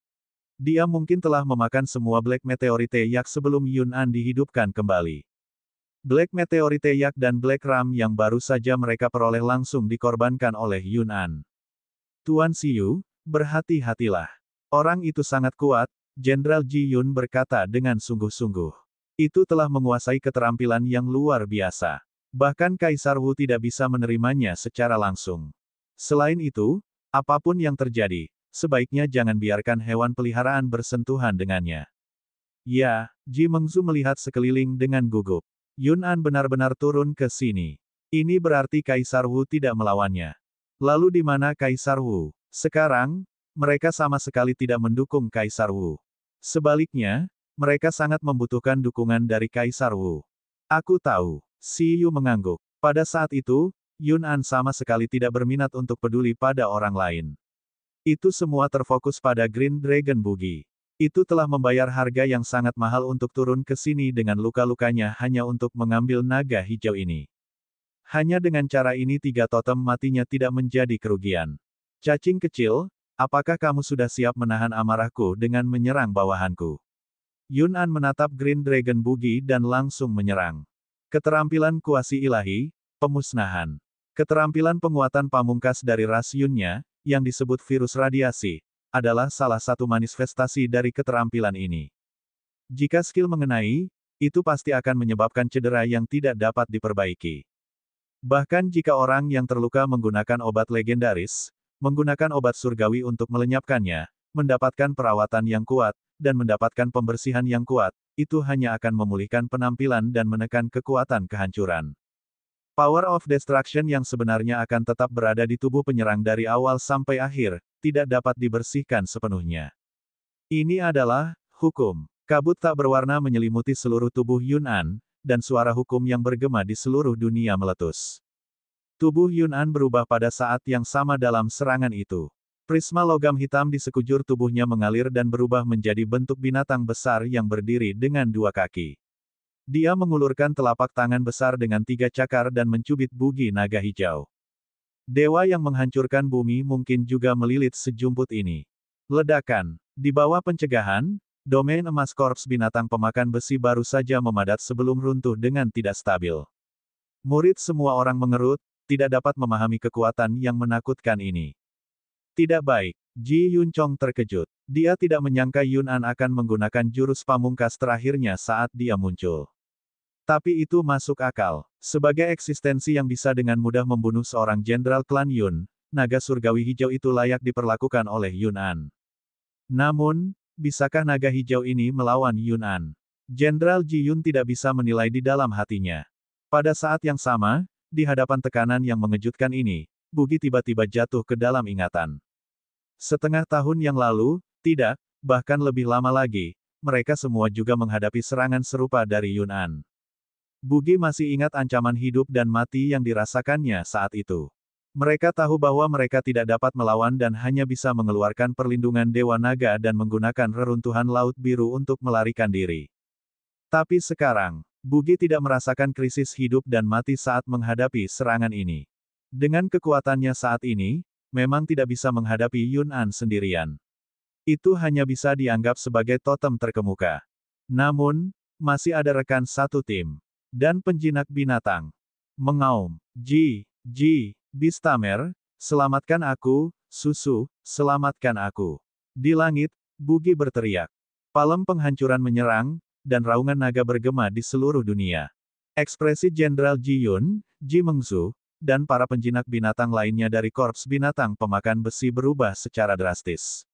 Dia mungkin telah memakan semua Black Meteorite Yak sebelum Yun'an dihidupkan kembali. Black Meteorite Yak dan Black Ram yang baru saja mereka peroleh langsung dikorbankan oleh Yun'an. Tuan Siyu, berhati-hatilah. Orang itu sangat kuat, Jenderal Ji Yun berkata dengan sungguh-sungguh. Itu telah menguasai keterampilan yang luar biasa. Bahkan Kaisar Wu tidak bisa menerimanya secara langsung. Selain itu, apapun yang terjadi, sebaiknya jangan biarkan hewan peliharaan bersentuhan dengannya. Ya, Ji Mengzu melihat sekeliling dengan gugup. Yun'an benar-benar turun ke sini. Ini berarti Kaisar Wu tidak melawannya. Lalu di mana Kaisar Wu? Sekarang, mereka sama sekali tidak mendukung Kaisar Wu. Sebaliknya, mereka sangat membutuhkan dukungan dari Kaisar Wu. Aku tahu. Siyu mengangguk. Pada saat itu, Yun'an sama sekali tidak berminat untuk peduli pada orang lain. Itu semua terfokus pada Green Dragon Bugi. Itu telah membayar harga yang sangat mahal untuk turun ke sini dengan luka-lukanya hanya untuk mengambil naga hijau ini. Hanya dengan cara ini 3 totem matinya tidak menjadi kerugian. Cacing kecil, apakah kamu sudah siap menahan amarahku dengan menyerang bawahanku? Yun'an menatap Green Dragon Bugi dan langsung menyerang. Keterampilan kuasi ilahi, pemusnahan. Keterampilan penguatan pamungkas dari ras Yunnya, yang disebut virus radiasi, adalah salah satu manifestasi dari keterampilan ini. Jika skill mengenai, itu pasti akan menyebabkan cedera yang tidak dapat diperbaiki. Bahkan jika orang yang terluka menggunakan obat legendaris, menggunakan obat surgawi untuk melenyapkannya, mendapatkan perawatan yang kuat, dan mendapatkan pembersihan yang kuat, itu hanya akan memulihkan penampilan dan menekan kekuatan kehancuran. Power of Destruction yang sebenarnya akan tetap berada di tubuh penyerang dari awal sampai akhir, tidak dapat dibersihkan sepenuhnya. Ini adalah hukum. Kabut tak berwarna menyelimuti seluruh tubuh Yun'an, dan suara hukum yang bergema di seluruh dunia meletus. Tubuh Yun'an berubah pada saat yang sama dalam serangan itu. Prisma logam hitam di sekujur tubuhnya mengalir dan berubah menjadi bentuk binatang besar yang berdiri dengan dua kaki. Dia mengulurkan telapak tangan besar dengan 3 cakar dan mencubit bugi naga hijau. Dewa yang menghancurkan bumi mungkin juga melilit sejumput ini. Ledakan. Di bawah pencegahan, domain emas korps binatang pemakan besi baru saja memadat sebelum runtuh dengan tidak stabil. Murid semua orang mengerut, tidak dapat memahami kekuatan yang menakutkan ini. Tidak baik. Ji Yunchong terkejut. Dia tidak menyangka Yun'an akan menggunakan jurus pamungkas terakhirnya saat dia muncul. Tapi itu masuk akal. Sebagai eksistensi yang bisa dengan mudah membunuh seorang jenderal klan Yun, naga surgawi hijau itu layak diperlakukan oleh Yun'an. Namun, bisakah naga hijau ini melawan Yun'an? Jenderal Ji Yun tidak bisa menilai di dalam hatinya. Pada saat yang sama, di hadapan tekanan yang mengejutkan ini, bugi tiba-tiba jatuh ke dalam ingatan. Setengah tahun yang lalu, tidak, bahkan lebih lama lagi, mereka semua juga menghadapi serangan serupa dari Yun'an. Bugi masih ingat ancaman hidup dan mati yang dirasakannya saat itu. Mereka tahu bahwa mereka tidak dapat melawan dan hanya bisa mengeluarkan perlindungan Dewa Naga dan menggunakan reruntuhan Laut Biru untuk melarikan diri. Tapi sekarang, Bugi tidak merasakan krisis hidup dan mati saat menghadapi serangan ini. Dengan kekuatannya saat ini, memang tidak bisa menghadapi Yun'an sendirian. Itu hanya bisa dianggap sebagai totem terkemuka. Namun, masih ada rekan satu tim. Dan penjinak binatang. Mengaum. Ji, Bistamer, selamatkan aku, Susu, selamatkan aku. Di langit, Bugi berteriak. Palem penghancuran menyerang, dan raungan naga bergema di seluruh dunia. Ekspresi Jenderal Ji Yun, Ji Mengzu, dan para penjinak binatang lainnya dari korps binatang pemakan besi berubah secara drastis.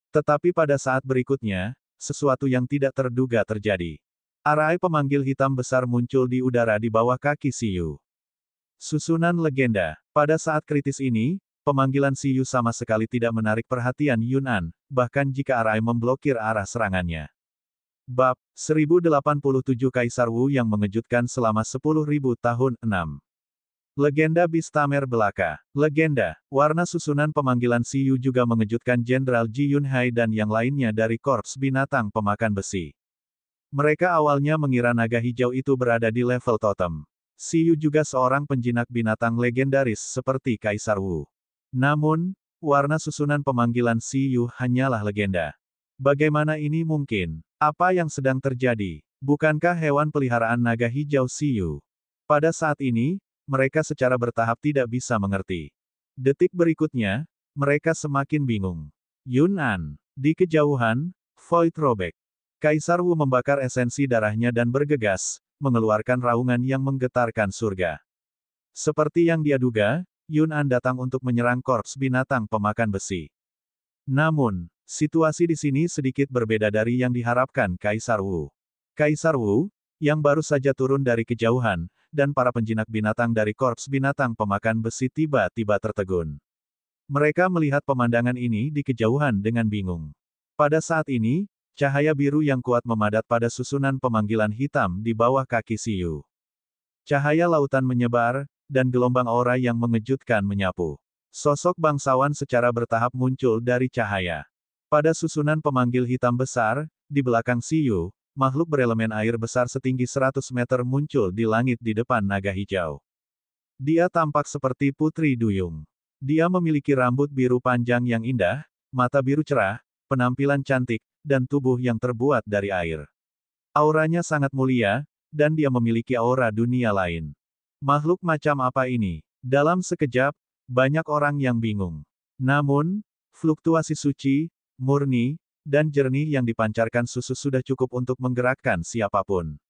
Tetapi pada saat berikutnya, sesuatu yang tidak terduga terjadi. Arai pemanggil hitam besar muncul di udara di bawah kaki Siyu. Susunan legenda. Pada saat kritis ini, pemanggilan Siyu sama sekali tidak menarik perhatian Yun'an, bahkan jika Arai memblokir arah serangannya. Bab 1087 Kaisar Wu yang mengejutkan selama 10.000 tahun 6. Legenda Bistamer belaka. Legenda. Warna susunan pemanggilan Siyu juga mengejutkan Jenderal Ji Yunhai dan yang lainnya dari korps binatang pemakan besi. Mereka awalnya mengira naga hijau itu berada di level totem. Siyu juga seorang penjinak binatang legendaris seperti Kaisar Wu. Namun, warna susunan pemanggilan Siyu hanyalah legenda. Bagaimana ini mungkin? Apa yang sedang terjadi? Bukankah hewan peliharaan naga hijau Siyu? Pada saat ini, mereka secara bertahap tidak bisa mengerti. Detik berikutnya, mereka semakin bingung. Yun'an. Di kejauhan, Void robek. Kaisar Wu membakar esensi darahnya dan bergegas, mengeluarkan raungan yang menggetarkan surga. Seperti yang dia duga, Yun'an datang untuk menyerang korps binatang pemakan besi. Namun, situasi di sini sedikit berbeda dari yang diharapkan Kaisar Wu. Kaisar Wu, yang baru saja turun dari kejauhan, dan para penjinak binatang dari korps binatang pemakan besi tiba-tiba tertegun. Mereka melihat pemandangan ini di kejauhan dengan bingung. Pada saat ini, cahaya biru yang kuat memadat pada susunan pemanggilan hitam di bawah kaki Siyu. Cahaya lautan menyebar, dan gelombang aura yang mengejutkan menyapu. Sosok bangsawan secara bertahap muncul dari cahaya. Pada susunan pemanggil hitam besar, di belakang Siyu, makhluk berelemen air besar setinggi 100 meter muncul di langit di depan naga hijau. Dia tampak seperti putri duyung. Dia memiliki rambut biru panjang yang indah, mata biru cerah, penampilan cantik, dan tubuh yang terbuat dari air. Auranya sangat mulia, dan dia memiliki aura dunia lain. Makhluk macam apa ini? Dalam sekejap, banyak orang yang bingung. Namun, fluktuasi suci, murni, dan jernih yang dipancarkan susu sudah cukup untuk menggerakkan siapapun.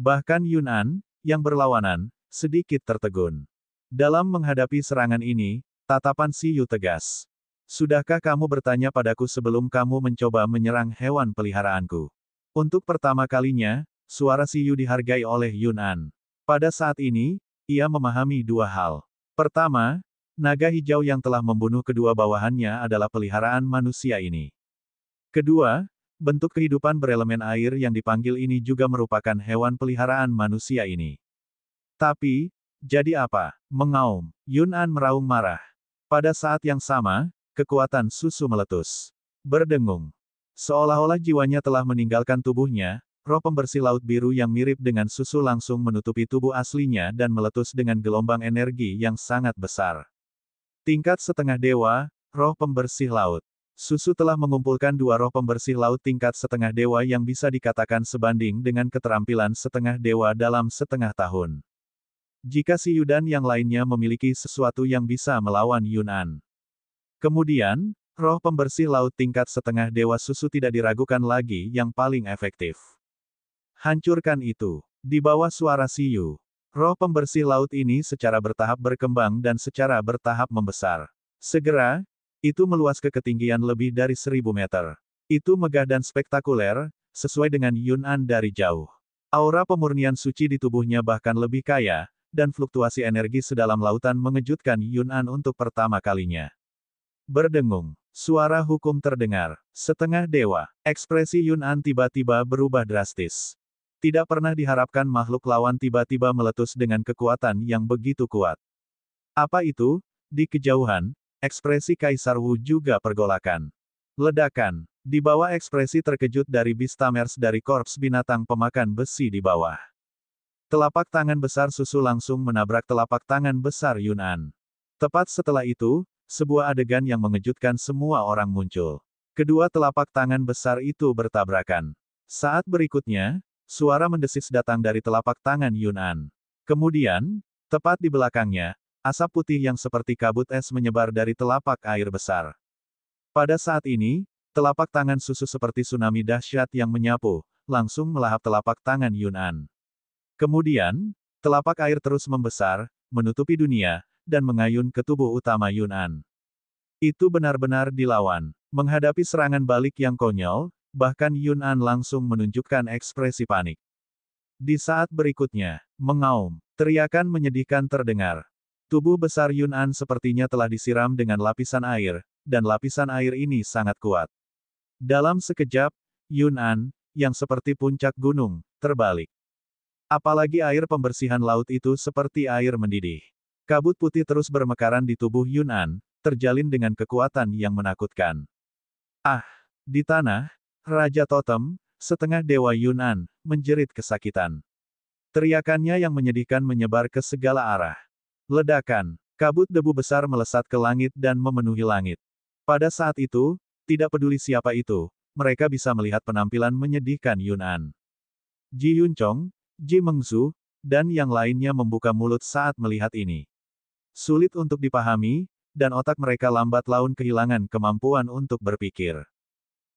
Bahkan Yun'an, yang berlawanan, sedikit tertegun. Dalam menghadapi serangan ini, tatapan Si Yu tegas. Sudahkah kamu bertanya padaku sebelum kamu mencoba menyerang hewan peliharaanku? Untuk pertama kalinya, suara Si Yu dihargai oleh Yun'an. Pada saat ini, ia memahami dua hal. Pertama, naga hijau yang telah membunuh kedua bawahannya adalah peliharaan manusia ini. Kedua, bentuk kehidupan berelemen air yang dipanggil ini juga merupakan hewan peliharaan manusia ini. Tapi, jadi apa? Mengaum. Yun'an meraung marah. Pada saat yang sama, kekuatan susu meletus. Berdengung. Seolah-olah jiwanya telah meninggalkan tubuhnya, roh pembersih laut biru yang mirip dengan susu langsung menutupi tubuh aslinya dan meletus dengan gelombang energi yang sangat besar. Tingkat setengah dewa, roh pembersih laut. Susu telah mengumpulkan dua roh pembersih laut tingkat setengah dewa yang bisa dikatakan sebanding dengan keterampilan setengah dewa dalam setengah tahun. Jika Si Yu dan yang lainnya memiliki sesuatu yang bisa melawan Yun'an. Kemudian, roh pembersih laut tingkat setengah dewa susu tidak diragukan lagi yang paling efektif. Hancurkan itu. Di bawah suara Si Yu. Roh pembersih laut ini secara bertahap berkembang dan secara bertahap membesar. Segera, itu meluas ke ketinggian lebih dari 1000 meter. Itu megah dan spektakuler, sesuai dengan Yun'an dari jauh. Aura pemurnian suci di tubuhnya bahkan lebih kaya, dan fluktuasi energi sedalam lautan mengejutkan Yun'an untuk pertama kalinya. Berdengung. Suara hukum terdengar. Setengah dewa. Ekspresi Yun'an tiba-tiba berubah drastis. Tidak pernah diharapkan makhluk lawan tiba-tiba meletus dengan kekuatan yang begitu kuat. Apa itu? Di kejauhan, ekspresi Kaisar Wu juga pergolakan. Ledakan. Di bawah ekspresi terkejut dari Beastamers dari korps binatang pemakan besi di bawah. Telapak tangan besar susu langsung menabrak telapak tangan besar Yun'an. Tepat setelah itu, sebuah adegan yang mengejutkan semua orang muncul. Kedua telapak tangan besar itu bertabrakan. Saat berikutnya, suara mendesis datang dari telapak tangan Yun'an. Kemudian, tepat di belakangnya, asap putih yang seperti kabut es menyebar dari telapak air besar. Pada saat ini, telapak tangan susu seperti tsunami dahsyat yang menyapu, langsung melahap telapak tangan Yun'an. Kemudian, telapak air terus membesar, menutupi dunia, dan mengayun ke tubuh utama Yun'an. Itu benar-benar dilawan. Menghadapi serangan balik yang konyol, bahkan Yun'an langsung menunjukkan ekspresi panik. Di saat berikutnya, mengaum, teriakan menyedihkan terdengar. Tubuh besar Yun'an sepertinya telah disiram dengan lapisan air, dan lapisan air ini sangat kuat. Dalam sekejap, Yun'an, yang seperti puncak gunung, terbalik. Apalagi air pembersihan laut itu seperti air mendidih. Kabut putih terus bermekaran di tubuh Yun'an, terjalin dengan kekuatan yang menakutkan. Ah! Di tanah, Raja Totem, setengah dewa Yun'an, menjerit kesakitan. Teriakannya yang menyedihkan menyebar ke segala arah. Ledakan. Kabut debu besar melesat ke langit dan memenuhi langit. Pada saat itu, tidak peduli siapa itu, mereka bisa melihat penampilan menyedihkan Yun'an. Ji Yunchong, Ji Mengzu, dan yang lainnya membuka mulut saat melihat ini. Sulit untuk dipahami, dan otak mereka lambat laun kehilangan kemampuan untuk berpikir.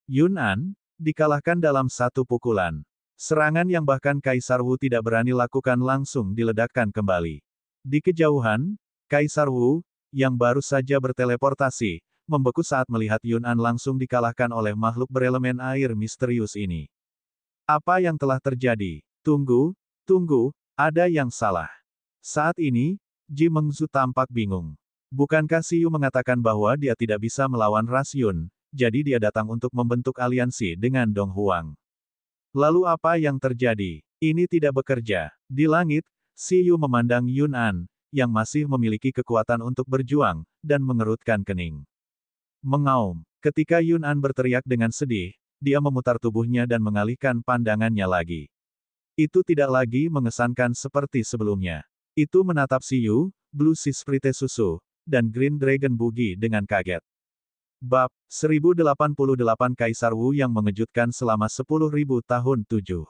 Yun'an, dikalahkan dalam satu pukulan. Serangan yang bahkan Kaisar Wu tidak berani lakukan langsung diledakkan kembali. Di kejauhan, Kaisar Wu, yang baru saja berteleportasi, membeku saat melihat Yun'an langsung dikalahkan oleh makhluk berelemen air misterius ini. Apa yang telah terjadi? Tunggu, ada yang salah. Saat ini, Ji Mengzu tampak bingung. Bukankah Si Yu mengatakan bahwa dia tidak bisa melawan Ras Yun, jadi dia datang untuk membentuk aliansi dengan Dong Huang. Lalu apa yang terjadi? Ini tidak bekerja. Di langit, Si Yu memandang Yun'an, yang masih memiliki kekuatan untuk berjuang, dan mengerutkan kening. Mengaum. Ketika Yun'an berteriak dengan sedih, dia memutar tubuhnya dan mengalihkan pandangannya lagi. Itu tidak lagi mengesankan seperti sebelumnya. Itu menatap Si Yu, Blue Sea Sprite Susu, dan Green Dragon Bugi dengan kaget. Bab 1088 Kaisar Wu yang mengejutkan selama 10.000 tahun 7.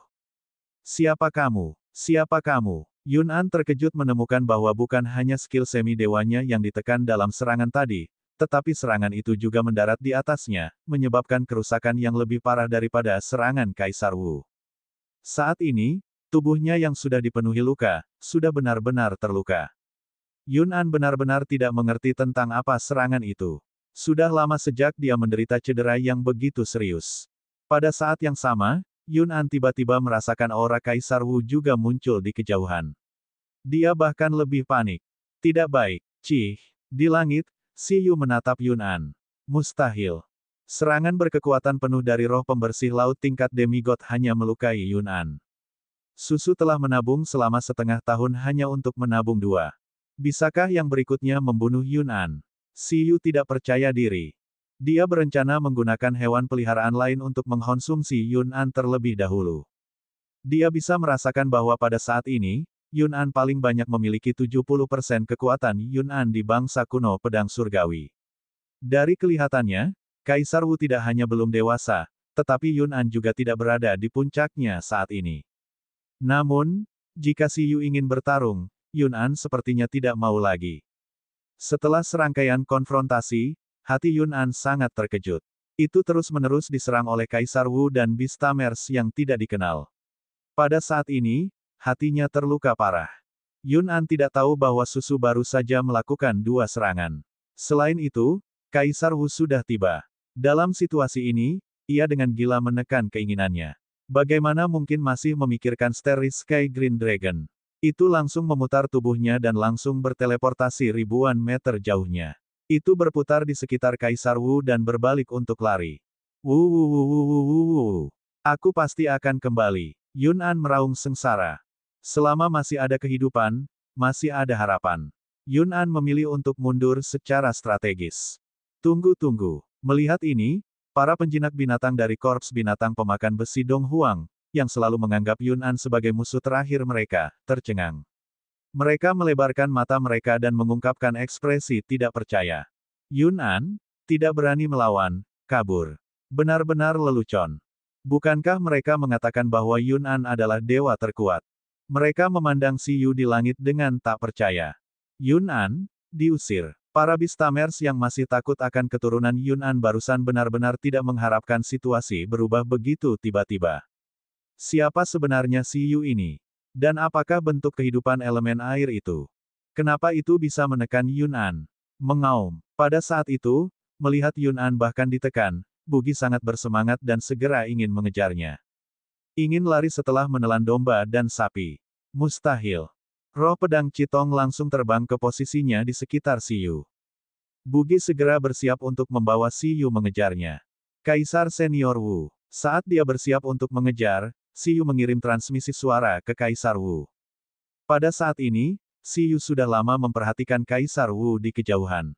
Siapa kamu? Siapa kamu? Yun An terkejut menemukan bahwa bukan hanya skill semi-dewanya yang ditekan dalam serangan tadi, tetapi serangan itu juga mendarat di atasnya, menyebabkan kerusakan yang lebih parah daripada serangan Kaisar Wu. Saat ini, tubuhnya yang sudah dipenuhi luka, sudah benar-benar terluka. Yun An benar-benar tidak mengerti tentang apa serangan itu. Sudah lama sejak dia menderita cedera yang begitu serius. Pada saat yang sama, Yun An tiba-tiba merasakan aura Kaisar Wu juga muncul di kejauhan. Dia bahkan lebih panik. Tidak baik. Cih. Di langit, Si Yu menatap Yun An. Mustahil. Serangan berkekuatan penuh dari roh pembersih laut tingkat demigod hanya melukai Yun An. Susu telah menabung selama setengah tahun hanya untuk menabung 2. Bisakah yang berikutnya membunuh Yun An? Si Yu tidak percaya diri. Dia berencana menggunakan hewan peliharaan lain untuk mengkonsumsi Yun An terlebih dahulu. Dia bisa merasakan bahwa pada saat ini, Yun An paling banyak memiliki 70% kekuatan Yun An di bangsa kuno pedang surgawi. Dari kelihatannya, Kaisar Wu tidak hanya belum dewasa, tetapi Yun An juga tidak berada di puncaknya saat ini. Namun, jika Si Yu ingin bertarung, Yun An sepertinya tidak mau lagi. Setelah serangkaian konfrontasi, hati Yun An sangat terkejut. Itu terus-menerus diserang oleh Kaisar Wu dan Beastamers yang tidak dikenal. Pada saat ini, hatinya terluka parah. Yun An tidak tahu bahwa Susu baru saja melakukan 2 serangan. Selain itu, Kaisar Wu sudah tiba. Dalam situasi ini, ia dengan gila menekan keinginannya. Bagaimana mungkin masih memikirkan Starry Sky Green Dragon? Itu langsung memutar tubuhnya dan langsung berteleportasi ribuan meter jauhnya. Itu berputar di sekitar Kaisar Wu dan berbalik untuk lari. Wuh. Aku pasti akan kembali. Yun An meraung sengsara. Selama masih ada kehidupan, masih ada harapan. Yun An memilih untuk mundur secara strategis. Tunggu. Melihat ini, para penjinak binatang dari Korps Binatang Pemakan Besi Dong Huang, yang selalu menganggap Yun An sebagai musuh terakhir mereka, tercengang. Mereka melebarkan mata mereka dan mengungkapkan ekspresi tidak percaya. Yun An tidak berani melawan, kabur. Benar-benar lelucon. Bukankah mereka mengatakan bahwa Yun An adalah dewa terkuat? Mereka memandang Si Yu di langit dengan tak percaya. Yun An diusir. Para Beastamers yang masih takut akan keturunan Yun An barusan benar-benar tidak mengharapkan situasi berubah begitu tiba-tiba. Siapa sebenarnya Si Yu ini? Dan apakah bentuk kehidupan elemen air itu? Kenapa itu bisa menekan Yun An? Mengaum. Pada saat itu, melihat Yun An bahkan ditekan, Bugi sangat bersemangat dan segera ingin mengejarnya. Ingin lari setelah menelan domba dan sapi. Mustahil. Roh pedang Citong langsung terbang ke posisinya di sekitar Si Yu. Bugi segera bersiap untuk membawa Si Yu mengejarnya. Kaisar Senior Wu. Saat dia bersiap untuk mengejar, Si Yu mengirim transmisi suara ke Kaisar Wu. Pada saat ini, Si Yu sudah lama memperhatikan Kaisar Wu di kejauhan.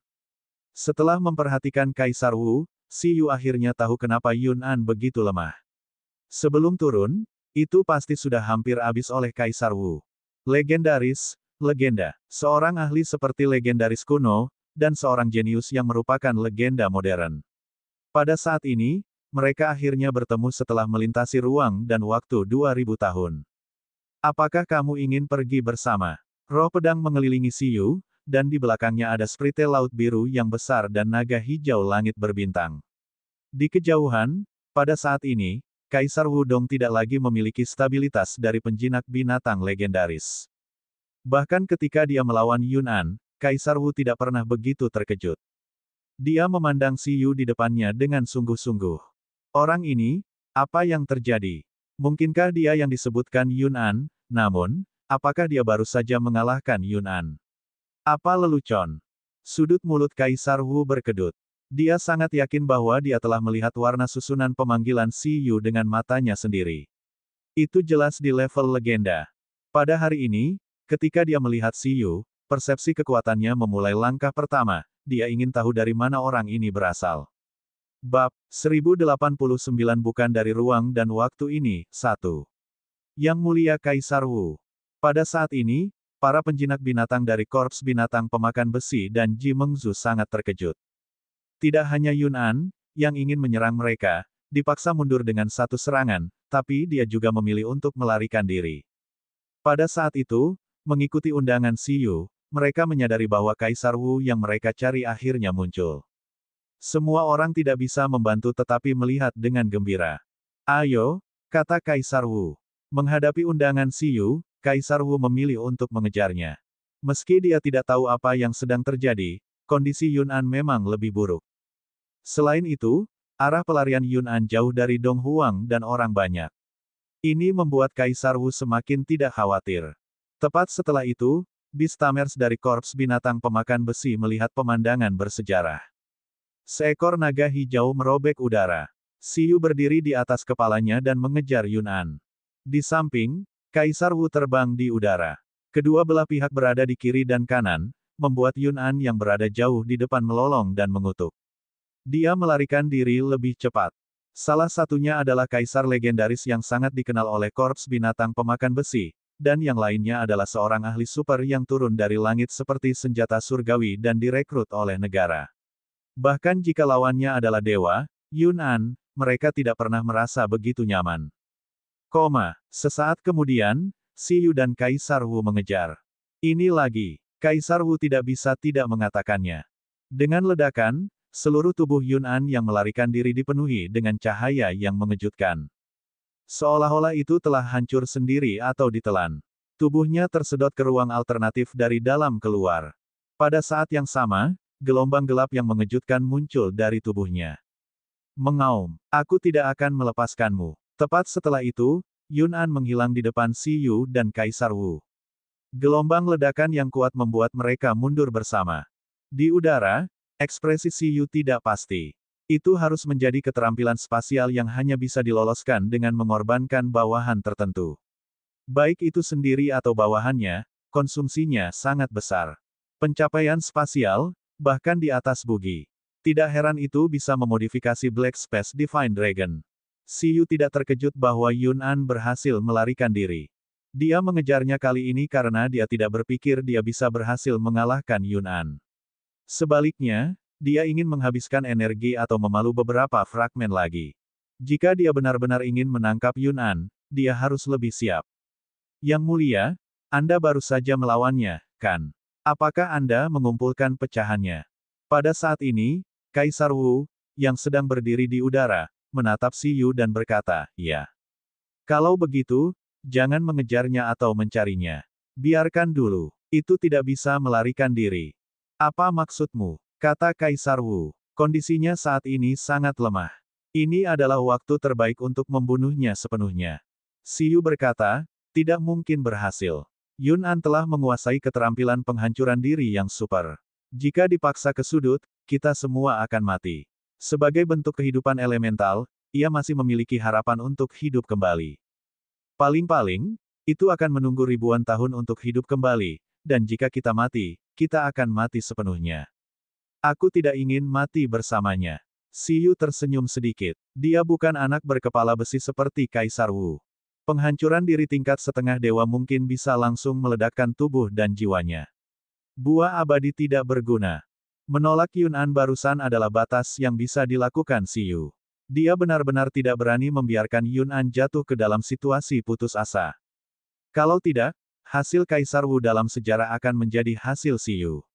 Setelah memperhatikan Kaisar Wu, Si Yu akhirnya tahu kenapa Yun An begitu lemah. Sebelum turun, itu pasti sudah hampir habis oleh Kaisar Wu. Legendaris, legenda. Seorang ahli seperti legendaris kuno, dan seorang jenius yang merupakan legenda modern. Pada saat ini, mereka akhirnya bertemu setelah melintasi ruang dan waktu 2000 tahun. Apakah kamu ingin pergi bersama? Roh pedang mengelilingi Si Yu, dan di belakangnya ada sprite laut biru yang besar dan naga hijau langit berbintang. Di kejauhan, pada saat ini, Kaisar Wudong tidak lagi memiliki stabilitas dari penjinak binatang legendaris. Bahkan ketika dia melawan Yun An, Kaisar Wu tidak pernah begitu terkejut. Dia memandang Si Yu di depannya dengan sungguh-sungguh. Orang ini, apa yang terjadi? Mungkinkah dia yang disebutkan Yun An, namun, apakah dia baru saja mengalahkan Yun An? Apa lelucon? Sudut mulut Kaisar Wu berkedut. Dia sangat yakin bahwa dia telah melihat warna susunan pemanggilan Si Yu dengan matanya sendiri. Itu jelas di level legenda. Pada hari ini, ketika dia melihat Si Yu, persepsi kekuatannya memulai langkah pertama, dia ingin tahu dari mana orang ini berasal. Bab 1089 bukan dari ruang dan waktu ini, 1. Yang Mulia Kaisar Wu. Pada saat ini, para penjinak binatang dari Korps Binatang Pemakan Besi dan Ji Mengzu sangat terkejut. Tidak hanya Yun An, yang ingin menyerang mereka, dipaksa mundur dengan satu serangan, tapi dia juga memilih untuk melarikan diri. Pada saat itu, Mengikuti undangan Siyu, mereka menyadari bahwa Kaisar Wu yang mereka cari akhirnya muncul. Semua orang tidak bisa membantu tetapi melihat dengan gembira. Ayo, kata Kaisar Wu. Menghadapi undangan Siyu, Kaisar Wu memilih untuk mengejarnya. Meski dia tidak tahu apa yang sedang terjadi, kondisi Yun'an memang lebih buruk. Selain itu, arah pelarian Yun'an jauh dari Dong Huang dan orang banyak. Ini membuat Kaisar Wu semakin tidak khawatir. Tepat setelah itu, Beastamers dari Korps Binatang Pemakan Besi melihat pemandangan bersejarah. Seekor naga hijau merobek udara. Siyu berdiri di atas kepalanya dan mengejar Yun'an. Di samping, Kaisar Wu terbang di udara. Kedua belah pihak berada di kiri dan kanan, membuat Yun'an yang berada jauh di depan melolong dan mengutuk. Dia melarikan diri lebih cepat. Salah satunya adalah kaisar legendaris yang sangat dikenal oleh Korps Binatang Pemakan Besi, dan yang lainnya adalah seorang ahli super yang turun dari langit seperti senjata surgawi dan direkrut oleh negara. Bahkan jika lawannya adalah dewa, Yun'an, mereka tidak pernah merasa begitu nyaman. Sesaat kemudian, Siyu dan Kaisar Wu mengejar. Ini lagi, Kaisar Wu tidak bisa tidak mengatakannya. Dengan ledakan, seluruh tubuh Yun'an yang melarikan diri dipenuhi dengan cahaya yang mengejutkan. Seolah-olah itu telah hancur sendiri atau ditelan. Tubuhnya tersedot ke ruang alternatif dari dalam keluar. Pada saat yang sama, gelombang gelap yang mengejutkan muncul dari tubuhnya. Mengaum, aku tidak akan melepaskanmu. Tepat setelah itu, Yun'an menghilang di depan Siyu dan Kaisar Wu. Gelombang ledakan yang kuat membuat mereka mundur bersama. Di udara, ekspresi Siyu tidak pasti. Itu harus menjadi keterampilan spasial yang hanya bisa diloloskan dengan mengorbankan bawahan tertentu. Baik itu sendiri atau bawahannya, konsumsinya sangat besar. Pencapaian spasial, bahkan di atas bugi. Tidak heran itu bisa memodifikasi Black Space Divine Dragon. Siyu tidak terkejut bahwa Yun'an berhasil melarikan diri. Dia mengejarnya kali ini karena dia tidak berpikir dia bisa berhasil mengalahkan Yun'an. Sebaliknya, dia ingin menghabiskan energi atau memalu beberapa fragmen lagi. Jika dia benar-benar ingin menangkap Yun'an, dia harus lebih siap. Yang mulia, Anda baru saja melawannya, kan? Apakah Anda mengumpulkan pecahannya? Pada saat ini, Kaisar Wu, yang sedang berdiri di udara, menatap Siyu dan berkata, "Ya. Kalau begitu, jangan mengejarnya atau mencarinya. Biarkan dulu. Itu tidak bisa melarikan diri." "Apa maksudmu?" kata Kaisar Wu. "Kondisinya saat ini sangat lemah. Ini adalah waktu terbaik untuk membunuhnya sepenuhnya." Siyu berkata, "Tidak mungkin berhasil. Yun'an telah menguasai keterampilan penghancuran diri yang super. Jika dipaksa ke sudut, kita semua akan mati. Sebagai bentuk kehidupan elemental, ia masih memiliki harapan untuk hidup kembali. Paling-paling, itu akan menunggu ribuan tahun untuk hidup kembali, dan jika kita mati, kita akan mati sepenuhnya. Aku tidak ingin mati bersamanya." Siyu tersenyum sedikit. Dia bukan anak berkepala besi seperti Kaisar Wu. Penghancuran diri tingkat setengah dewa mungkin bisa langsung meledakkan tubuh dan jiwanya. Buah abadi tidak berguna. Menolak Yun'an barusan adalah batas yang bisa dilakukan Siyu. Dia benar-benar tidak berani membiarkan Yun'an jatuh ke dalam situasi putus asa. Kalau tidak, hasil Kaisar Wu dalam sejarah akan menjadi hasil Siyu.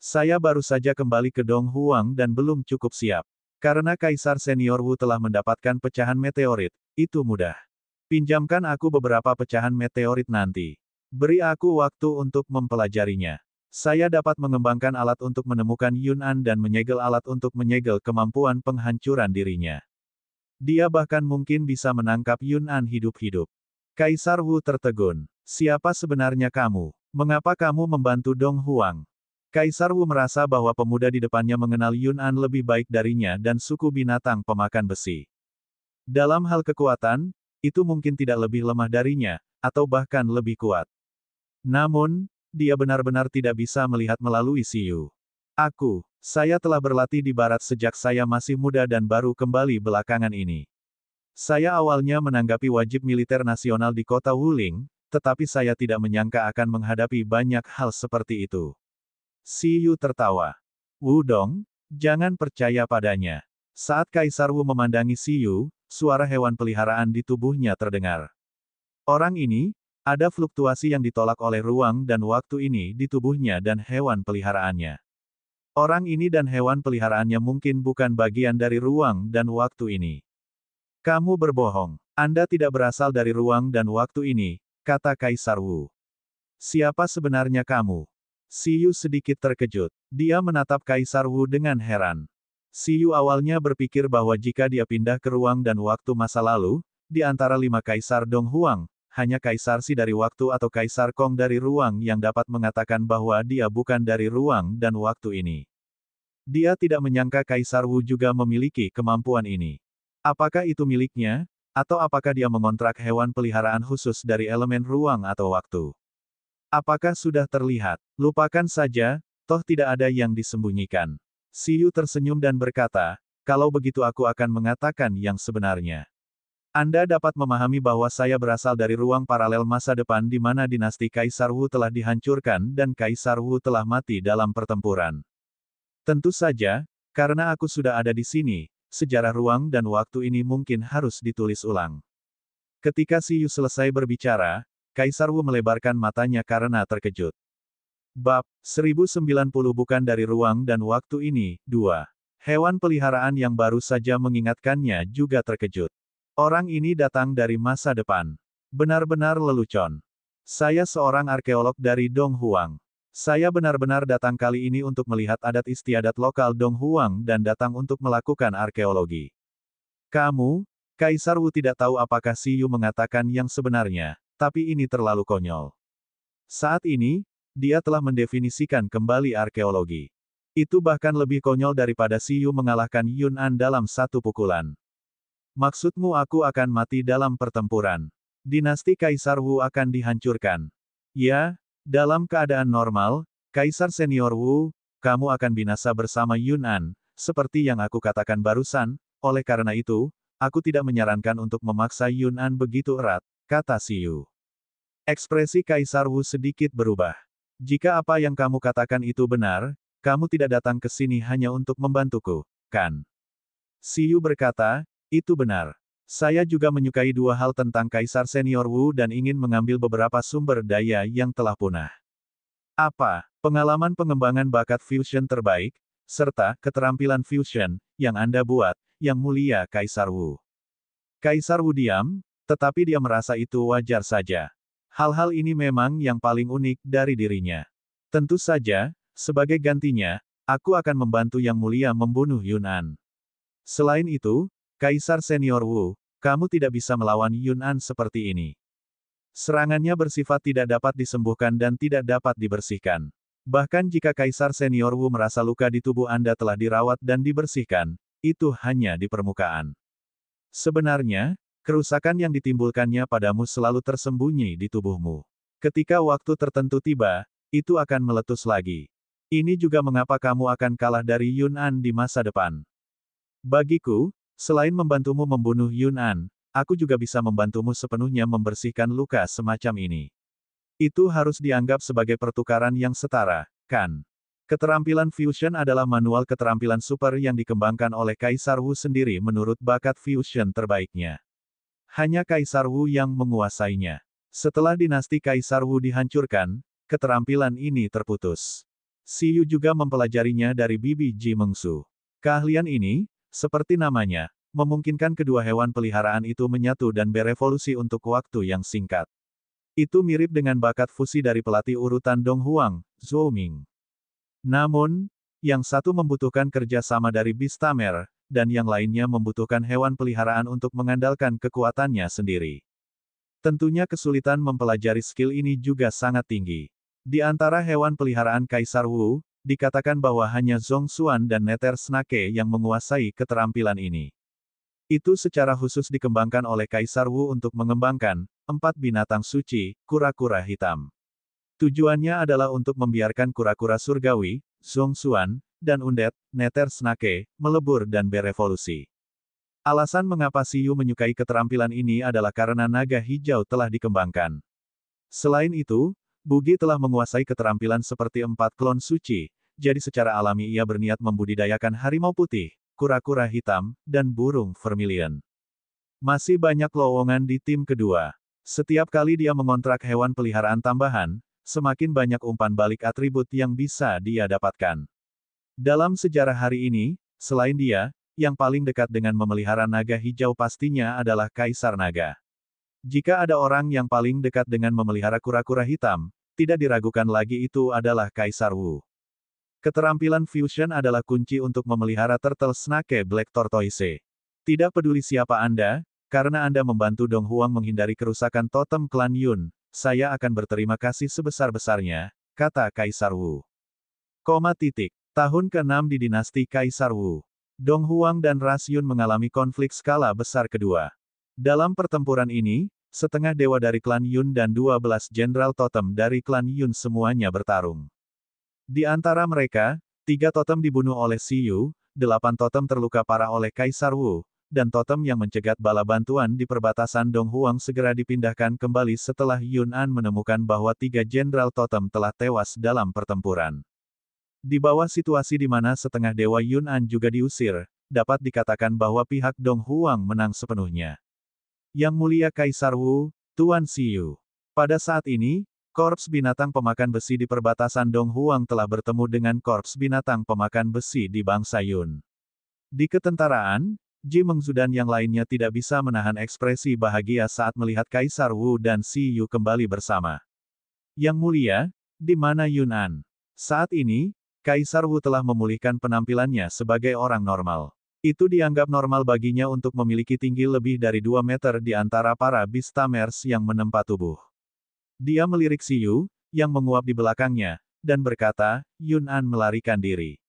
"Saya baru saja kembali ke Dong Huang dan belum cukup siap. Karena Kaisar Senior Wu telah mendapatkan pecahan meteorit, itu mudah. Pinjamkan aku beberapa pecahan meteorit nanti. Beri aku waktu untuk mempelajarinya. Saya dapat mengembangkan alat untuk menemukan Yun'an dan menyegel alat untuk menyegel kemampuan penghancuran dirinya. Dia bahkan mungkin bisa menangkap Yun'an hidup-hidup." Kaisar Wu tertegun. "Siapa sebenarnya kamu? Mengapa kamu membantu Dong Huang?" Kaisar Wu merasa bahwa pemuda di depannya mengenal Yun'an lebih baik darinya dan suku binatang pemakan besi. Dalam hal kekuatan, itu mungkin tidak lebih lemah darinya, atau bahkan lebih kuat. Namun, dia benar-benar tidak bisa melihat melalui Siyu. Saya telah berlatih di barat sejak saya masih muda dan baru kembali belakangan ini. Saya awalnya menanggapi wajib militer nasional di kota Wuling, tetapi saya tidak menyangka akan menghadapi banyak hal seperti itu." Siyu tertawa. "Wudong, jangan percaya padanya." Saat Kaisar Wu memandangi Siyu, suara hewan peliharaan di tubuhnya terdengar. Orang ini, Ada fluktuasi yang ditolak oleh ruang dan waktu ini di tubuhnya dan hewan peliharaannya. Orang ini dan hewan peliharaannya mungkin bukan bagian dari ruang dan waktu ini. Kamu berbohong. Anda tidak berasal dari ruang dan waktu ini, kata Kaisar Wu. Siapa sebenarnya kamu? Siyu sedikit terkejut. Dia menatap Kaisar Wu dengan heran. Siyu awalnya berpikir bahwa jika dia pindah ke ruang dan waktu masa lalu, di antara 5 Kaisar Dong Huang, hanya Kaisar Si dari waktu atau Kaisar Kong dari ruang yang dapat mengatakan bahwa dia bukan dari ruang dan waktu ini. Dia tidak menyangka Kaisar Wu juga memiliki kemampuan ini. Apakah itu miliknya? Atau apakah dia mengontrak hewan peliharaan khusus dari elemen ruang atau waktu? Apakah sudah terlihat? Lupakan saja, toh tidak ada yang disembunyikan. Siyu tersenyum dan berkata, kalau begitu aku akan mengatakan yang sebenarnya. Anda dapat memahami bahwa saya berasal dari ruang paralel masa depan di mana dinasti Kaisar Wu telah dihancurkan dan Kaisar Wu telah mati dalam pertempuran. Tentu saja, karena aku sudah ada di sini, sejarah ruang dan waktu ini mungkin harus ditulis ulang. Ketika Siyu selesai berbicara, Kaisar Wu melebarkan matanya karena terkejut. Bab 1090 bukan dari ruang dan waktu ini, 2. Hewan peliharaan yang baru saja mengingatkannya juga terkejut. Orang ini datang dari masa depan. Benar-benar lelucon. Saya seorang arkeolog dari Dong Huang. Saya benar-benar datang kali ini untuk melihat adat istiadat lokal Dong Huang dan datang untuk melakukan arkeologi. Kamu, Kaisar Wu tidak tahu apakah Siyu mengatakan yang sebenarnya, tapi ini terlalu konyol. Saat ini, dia telah mendefinisikan kembali arkeologi. Itu bahkan lebih konyol daripada Siyu mengalahkan Yun An dalam satu pukulan. Maksudmu aku akan mati dalam pertempuran. Dinasti Kaisar Wu akan dihancurkan. Ya, dalam keadaan normal, Kaisar Senior Wu, kamu akan binasa bersama Yun An, seperti yang aku katakan barusan, oleh karena itu, aku tidak menyarankan untuk memaksa Yun An begitu erat, kata Siyu. Ekspresi Kaisar Wu sedikit berubah. Jika apa yang kamu katakan itu benar, kamu tidak datang ke sini hanya untuk membantuku, kan? Siyu berkata, itu benar. Saya juga menyukai 2 hal tentang Kaisar Senior Wu dan ingin mengambil beberapa sumber daya yang telah punah. Apa? Pengalaman pengembangan bakat fusion terbaik, serta keterampilan fusion yang Anda buat, Yang Mulia Kaisar Wu. Kaisar Wu diam, tetapi dia merasa itu wajar saja. Hal-hal ini memang yang paling unik dari dirinya. Tentu saja, sebagai gantinya, aku akan membantu Yang Mulia membunuh Yun An. Selain itu, Kaisar Senior Wu, kamu tidak bisa melawan Yun An seperti ini. Serangannya bersifat tidak dapat disembuhkan dan tidak dapat dibersihkan. Bahkan jika Kaisar Senior Wu merasa luka di tubuh Anda telah dirawat dan dibersihkan, itu hanya di permukaan. Sebenarnya, kerusakan yang ditimbulkannya padamu selalu tersembunyi di tubuhmu. Ketika waktu tertentu tiba, itu akan meletus lagi. Ini juga mengapa kamu akan kalah dari Yun An di masa depan. Bagiku, selain membantumu membunuh Yun An, aku juga bisa membantumu sepenuhnya membersihkan luka semacam ini. Itu harus dianggap sebagai pertukaran yang setara, kan? Keterampilan fusion adalah manual keterampilan super yang dikembangkan oleh Kaisar Wu sendiri menurut bakat fusion terbaiknya. Hanya Kaisar Wu yang menguasainya. Setelah dinasti Kaisar Wu dihancurkan, keterampilan ini terputus. Siyu juga mempelajarinya dari Bibi Ji Mengsu. Keahlian ini, seperti namanya, memungkinkan kedua hewan peliharaan itu menyatu dan berevolusi untuk waktu yang singkat. Itu mirip dengan bakat fusi dari pelatih urutan Dong Huang, Zhou Ming. Namun, yang satu membutuhkan kerja sama dari Bistamer, dan yang lainnya membutuhkan hewan peliharaan untuk mengandalkan kekuatannya sendiri. Tentunya kesulitan mempelajari skill ini juga sangat tinggi. Di antara hewan peliharaan Kaisar Wu, dikatakan bahwa hanya Zhong Xuan dan Nether Snake yang menguasai keterampilan ini. Itu secara khusus dikembangkan oleh Kaisar Wu untuk mengembangkan 4 binatang suci, kura-kura hitam. Tujuannya adalah untuk membiarkan kura-kura surgawi, Zhong Xuan, dan undet, Nether Snake, melebur dan berevolusi. Alasan mengapa Siyu menyukai keterampilan ini adalah karena naga hijau telah dikembangkan. Selain itu, Bugi telah menguasai keterampilan seperti 4 klon suci, jadi secara alami ia berniat membudidayakan harimau putih, kura-kura hitam, dan burung vermilion. Masih banyak lowongan di tim kedua. Setiap kali dia mengontrak hewan peliharaan tambahan, semakin banyak umpan balik atribut yang bisa dia dapatkan. Dalam sejarah hari ini, selain dia, yang paling dekat dengan memelihara naga hijau pastinya adalah Kaisar Naga. Jika ada orang yang paling dekat dengan memelihara kura-kura hitam, tidak diragukan lagi itu adalah Kaisar Wu. Keterampilan fusion adalah kunci untuk memelihara turtle snake black tortoise. Tidak peduli siapa Anda, karena Anda membantu Dong Huang menghindari kerusakan totem klan Yun, saya akan berterima kasih sebesar-besarnya, kata Kaisar Wu. Tahun ke-6 di dinasti Kaisar Wu. Dong Huang dan ras Yun mengalami konflik skala besar kedua. Dalam pertempuran ini, setengah dewa dari klan Yun dan 12 jenderal totem dari klan Yun semuanya bertarung. Di antara mereka, 3 totem dibunuh oleh Si Yu, 8 totem terluka parah oleh Kaisar Wu, dan totem yang mencegat bala bantuan di perbatasan Dong Huang segera dipindahkan kembali setelah Yun An menemukan bahwa 3 jenderal totem telah tewas dalam pertempuran. Di bawah situasi di mana setengah dewa Yun An juga diusir, dapat dikatakan bahwa pihak Dong Huang menang sepenuhnya. Yang Mulia Kaisar Wu, Tuan Si Yu. Pada saat ini, Korps binatang pemakan besi di perbatasan Dong Huang telah bertemu dengan Korps binatang pemakan besi di bangsa Yun. Di ketentaraan, Ji Mengzu dan yang lainnya tidak bisa menahan ekspresi bahagia saat melihat Kaisar Wu dan Si Yu kembali bersama. Yang Mulia, di mana Yun An? Saat ini, Kaisar Wu telah memulihkan penampilannya sebagai orang normal. Itu dianggap normal baginya untuk memiliki tinggi lebih dari 2 meter di antara para Beastamers yang menempa tubuh. Dia melirik Si Yu, yang menguap di belakangnya, dan berkata, Yun An melarikan diri.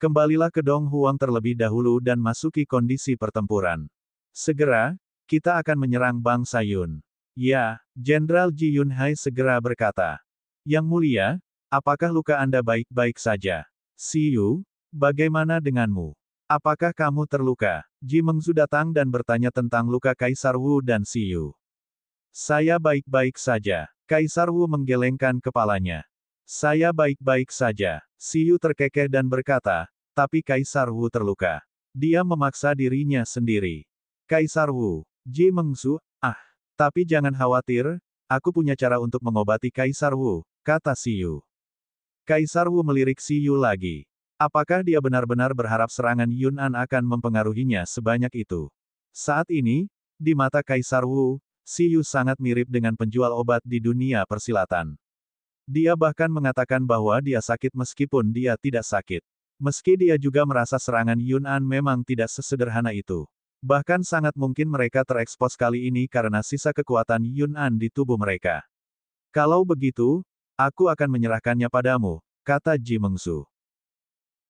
Kembalilah ke Dong Huang terlebih dahulu dan masuki kondisi pertempuran. Segera, kita akan menyerang bangsa Yun. Ya, Jenderal Ji Yunhai segera berkata. Yang Mulia, apakah luka Anda baik-baik saja? Si Yu, bagaimana denganmu? Apakah kamu terluka? Ji Mengzu datang dan bertanya tentang luka Kaisar Wu dan Si Yu. Saya baik-baik saja. Kaisar Wu menggelengkan kepalanya. Saya baik-baik saja. Si Yu terkekeh dan berkata, tapi Kaisar Wu terluka. Dia memaksa dirinya sendiri. Kaisar Wu, Ji Mengzu, tapi jangan khawatir, aku punya cara untuk mengobati Kaisar Wu, kata Si Yu. Kaisar Wu melirik Si Yu lagi. Apakah dia benar-benar berharap serangan Yun An akan mempengaruhinya sebanyak itu? Saat ini, di mata Kaisar Wu, Si Yu sangat mirip dengan penjual obat di dunia persilatan. Dia bahkan mengatakan bahwa dia sakit meskipun dia tidak sakit. Meski dia juga merasa serangan Yun An memang tidak sesederhana itu. Bahkan sangat mungkin mereka terekspos kali ini karena sisa kekuatan Yun An di tubuh mereka. Kalau begitu, aku akan menyerahkannya padamu, kata Ji Mengzu.